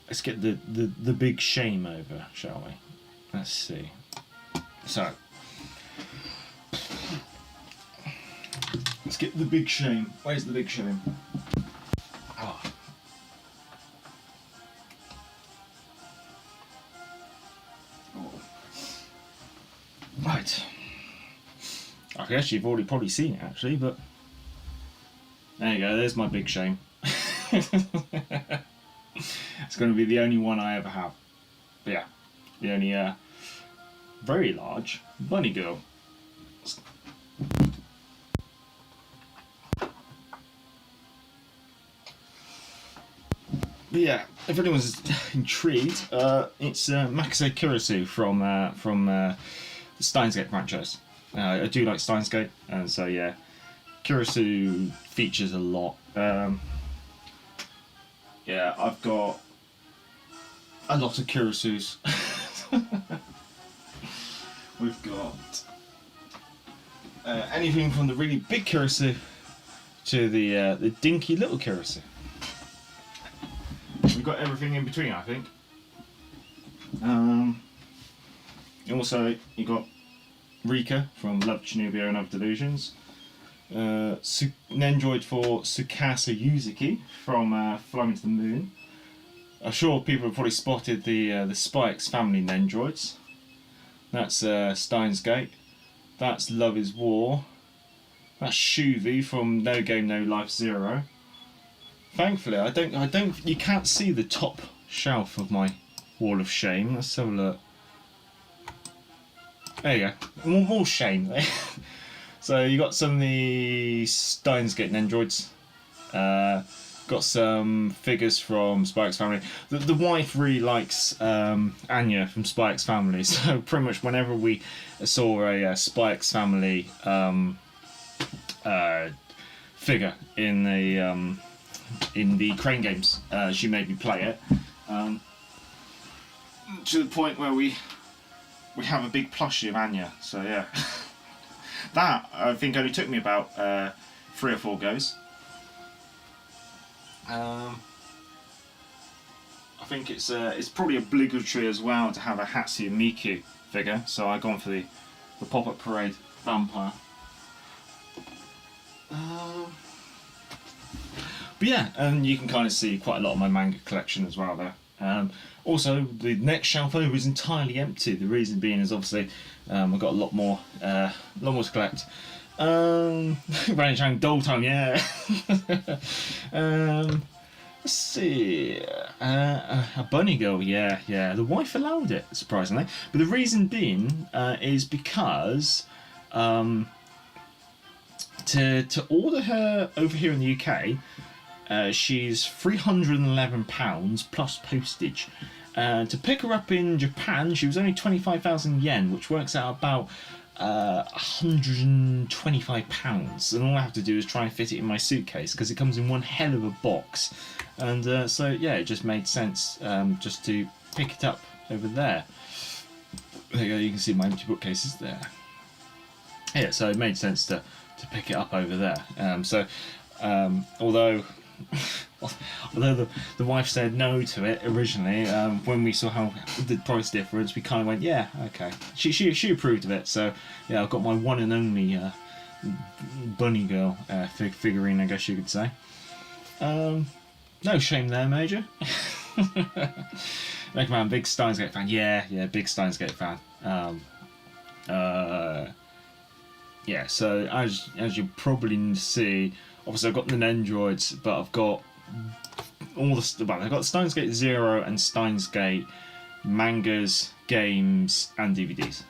let's get the big shame over, shall we? Let's see. So let's get the big shame. Where's the big shame? Oh. Right. I guess you've already probably seen it actually, but there you go, there's my big shame. It's going to be the only one I ever have. But yeah, the only very large bunny girl. But yeah, if anyone's intrigued, it's Makase Kurisu from the Steins Gate franchise. I do like Steins Gate, and so yeah, Kurisu features a lot. Yeah, I've got a lot of Kurisus. We've got anything from the really big Kurisu to the dinky little Kurisu. We've got everything in between, I think. Also, you got Rika from Love Chinubia and Other Delusions. Nendroid for Tsukasa Yuzuki from Flying to the Moon. I'm sure people have probably spotted the Spikes family Nendroids. That's Steins Gate. That's Love is War. That's Shuvi from No Game No Life Zero. Thankfully, you can't see the top shelf of my wall of shame. Let's have a look. There you go. More shame there. So you got some of the Steins Gate Nendroids. Got some figures from Spike's family. The wife really likes Anya from Spike's family, so pretty much whenever we saw a Spike's family figure in the Crane games, she made me play it. To the point where we have a big plushie of Anya. So yeah. That, I think, only took me about 3 or 4 goes. I think it's probably obligatory as well to have a Hatsune Miku figure, so I've gone for the Pop-Up Parade vampire. But yeah, and you can kind of see quite a lot of my manga collection as well there. Also, the next shelf over is entirely empty. The reason being is obviously I've got a lot more to collect. Running Chang Doll Time, yeah. Let's see. A bunny girl, yeah. The wife allowed it, surprisingly. But the reason being is because to order her over here in the UK, she's £311 plus postage. To pick her up in Japan, she was only 25,000 yen, which works out about £125. And all I have to do is try and fit it in my suitcase because it comes in one hell of a box. And so yeah, it just made sense just to pick it up over there. There you go, you can see my empty bookcases there. Yeah, so it made sense to pick it up over there. Although the wife said no to it originally, when we saw how the price difference, we kind of went, yeah, okay. She approved of it, so yeah, I've got my one and only bunny girl figurine, I guess you could say. No shame there, Major. Like, man, big Steins Gate fan. Yeah, big Steins Gate fan. Yeah, so as you probably see, obviously I've got the Nendroids, but I've got all the I've got Steins Gate 0 and Steins Gate mangas, games, and DVDs.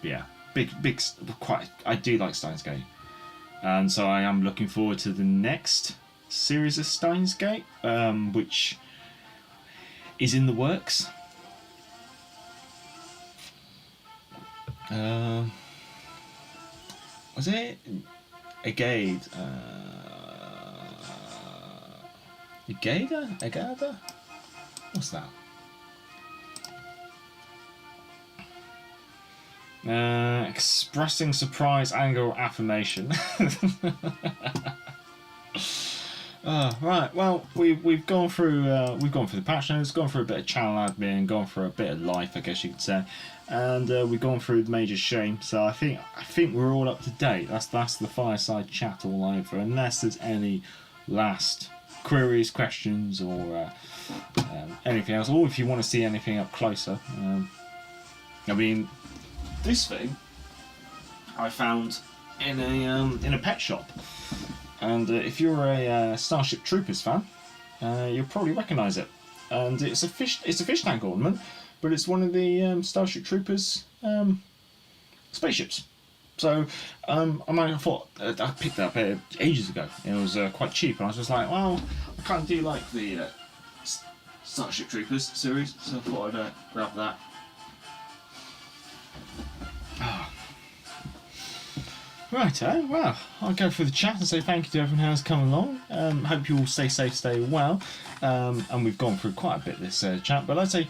Yeah, big quite. I do like Steins Gate, and so I am looking forward to the next series of Steins Gate, which is in the works. Was it Agade? Agada? What's that? Expressing surprise, anger, or affirmation. Right. Well, we've gone through the patch notes, gone through a bit of channel admin, gone through a bit of life, I guess you could say, and we've gone through the major shame. So I think we're all up to date. That's the Fireside chat all over. Unless there's any last queries, questions, or anything else, or if you want to see anything up closer. I mean, this thing I found in a pet shop. And if you're a Starship Troopers fan, you'll probably recognise it. And it's a fish tank ornament, but it's one of the Starship Troopers spaceships. So I thought I picked that up ages ago. It was quite cheap, and I was just like, well, I kind of do like the Starship Troopers series, so I thought I'd grab that. Right, well, I'll go through the chat and say thank you to everyone who's come along. Hope you all stay safe, stay well. And we've gone through quite a bit this chat, but I'd say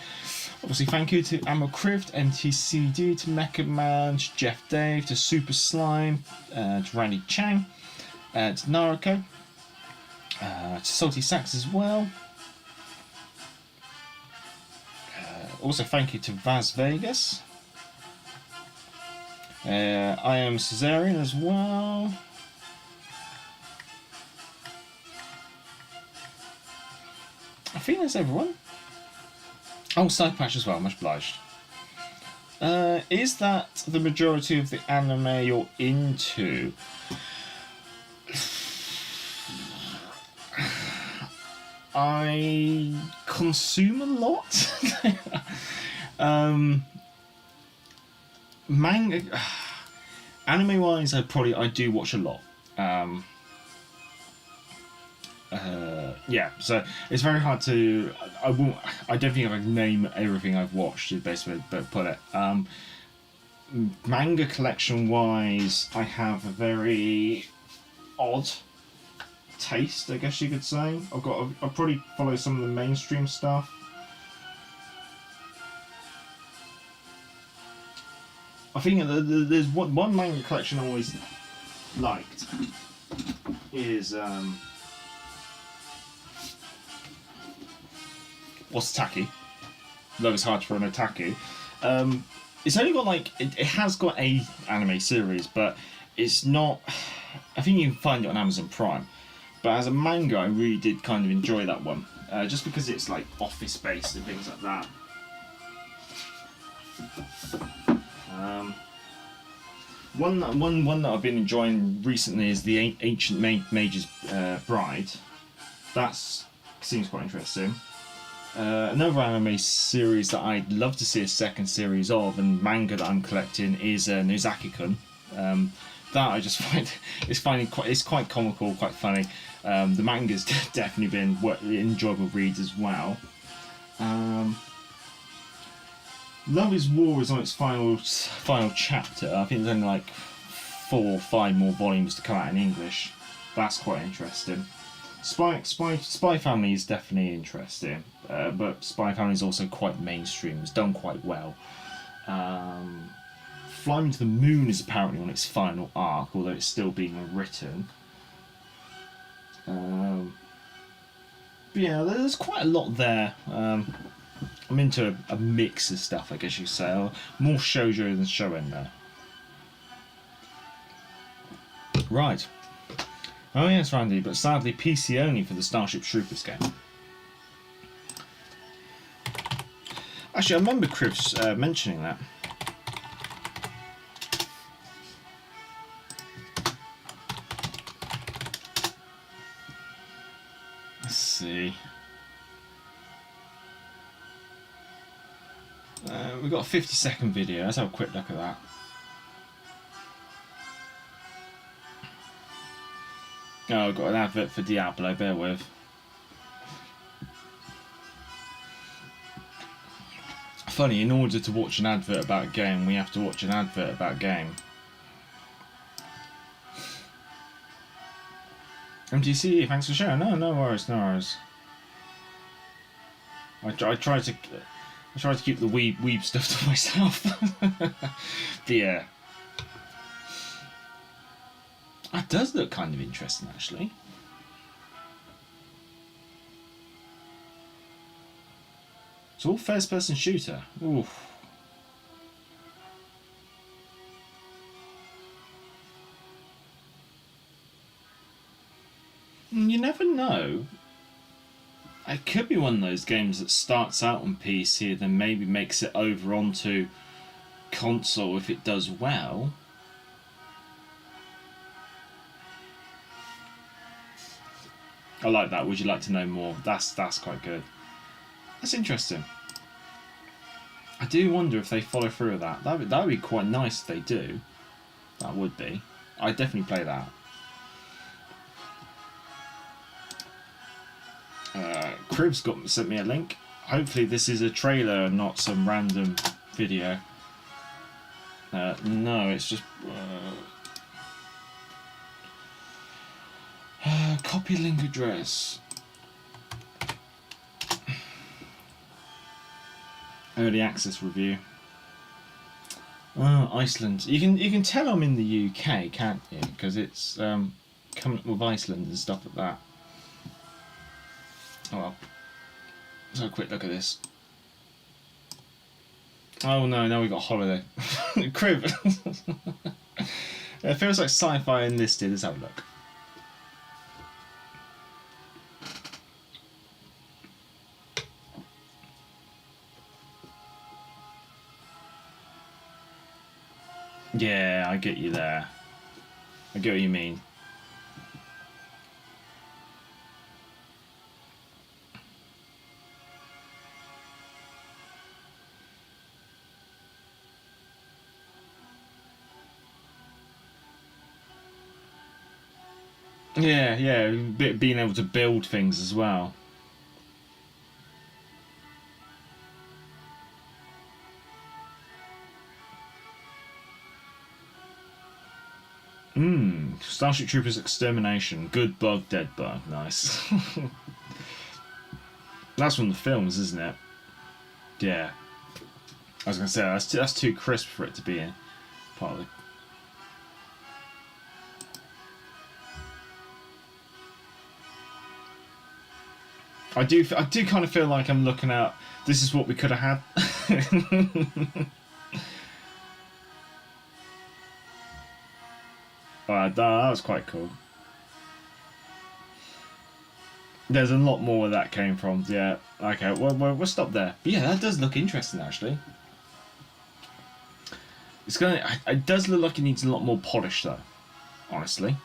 obviously thank you to Amel Crift, MTCD, to Mecha Man, to Jeff Dave, to Super Slime, to Randy Chang, to Naruko, to Salty Sax as well. Also thank you to Vaz Vegas. I am Caesarean as well. I think that's everyone. Oh, Side Patch as well, much obliged. Is that the majority of the anime you're into? I consume a lot. Manga, anime wise, I do watch a lot. Yeah, so it's very hard to. I don't think I can name everything I've watched. Is basically put it. Manga collection wise, I have a very odd taste, I guess you could say. I probably follow some of the mainstream stuff. I think there's one manga collection I always liked is what's Taki? Love is Hard for an Otaku. It's only got it has got a anime series, but it's not. I think you can find it on Amazon Prime. But as a manga, I really did kind of enjoy that one, just because it's like office based and things like that. One that I've been enjoying recently is the Ancient Mage's Bride. That seems quite interesting. Another anime series that I'd love to see a second series of, and manga that I'm collecting, is Nozaki-kun. That I just find it's quite comical, quite funny. The manga's definitely been enjoyable reads as well. Love is War is on its final chapter. I think there's only like 4 or 5 more volumes to come out in English. That's quite interesting. Spy Family is definitely interesting, but Spy Family is also quite mainstream. It's done quite well. Flying to the Moon is apparently on its final arc, although it's still being written. But yeah, there's quite a lot there. I'm into a mix of stuff, I guess you say. More shoujo than shonen there. Right. Oh yes, Randy, but sadly PC only for the Starship Troopers game. Actually, I remember Chris mentioning that. Let's see. We've got a 50-second video. Let's have a quick look at that. Oh, I've got an advert for Diablo, bear with. Funny, in order to watch an advert about a game, we have to watch an advert about a game. MTC, thanks for sharing. No worries, no worries. I try to keep the weeb stuff to myself. But yeah. That does look kind of interesting, actually. It's all first-person shooter. Oof. You never know. It could be one of those games that starts out on PC, then maybe makes it over onto console if it does well. I like that. Would you like to know more? That's quite good. That's interesting. I do wonder if they follow through with that. That would be quite nice if they do. That would be. I'd definitely play that. Cribs sent me a link. Hopefully this is a trailer and not some random video. No, it's just... copy link address. Early access review. Oh, Iceland. You can tell I'm in the UK, can't you? Because it's coming up with Iceland and stuff like that. Oh well. Let's have a quick look at this. Oh no, now we got holiday. Crib. It feels like sci-fi enlisted. Let's have a look. Yeah, I get you there. I get what you mean. Yeah, being able to build things as well. Starship Troopers Extermination. Good bug, dead bug. Nice. That's from the films, isn't it? Yeah. I was going to say, that's too crisp for it to be in part of the... I do kind of feel like I'm looking at... This is what we could have had. That was quite cool. There's a lot more where that came from. Yeah. Okay. Well, we'll stop there. But yeah, that does look interesting, actually. It does look like it needs a lot more polish, though. Honestly.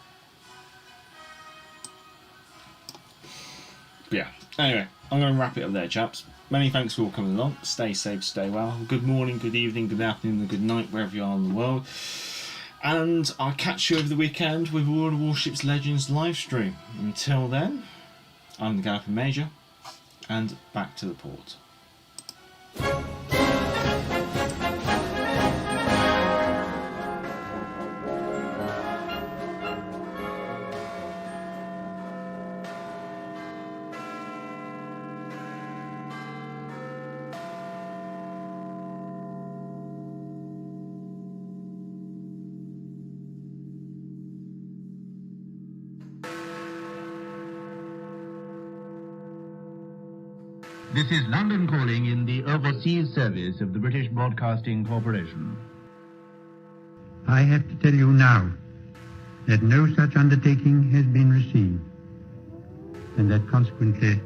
But yeah. Anyway, I'm going to wrap it up there, chaps. Many thanks for all coming along. Stay safe, stay well. Good morning, good evening, good afternoon, and good night, wherever you are in the world. And I'll catch you over the weekend with World of Warships Legends livestream. Until then, I'm the Galloping Major, and back to the port. This is London calling in the overseas service of the British Broadcasting Corporation. I have to tell you now that no such undertaking has been received, and that consequently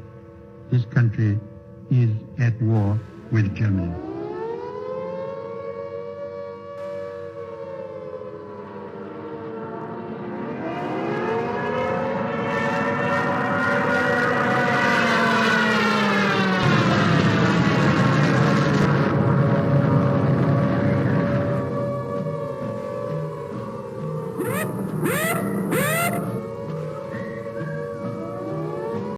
this country is at war with Germany.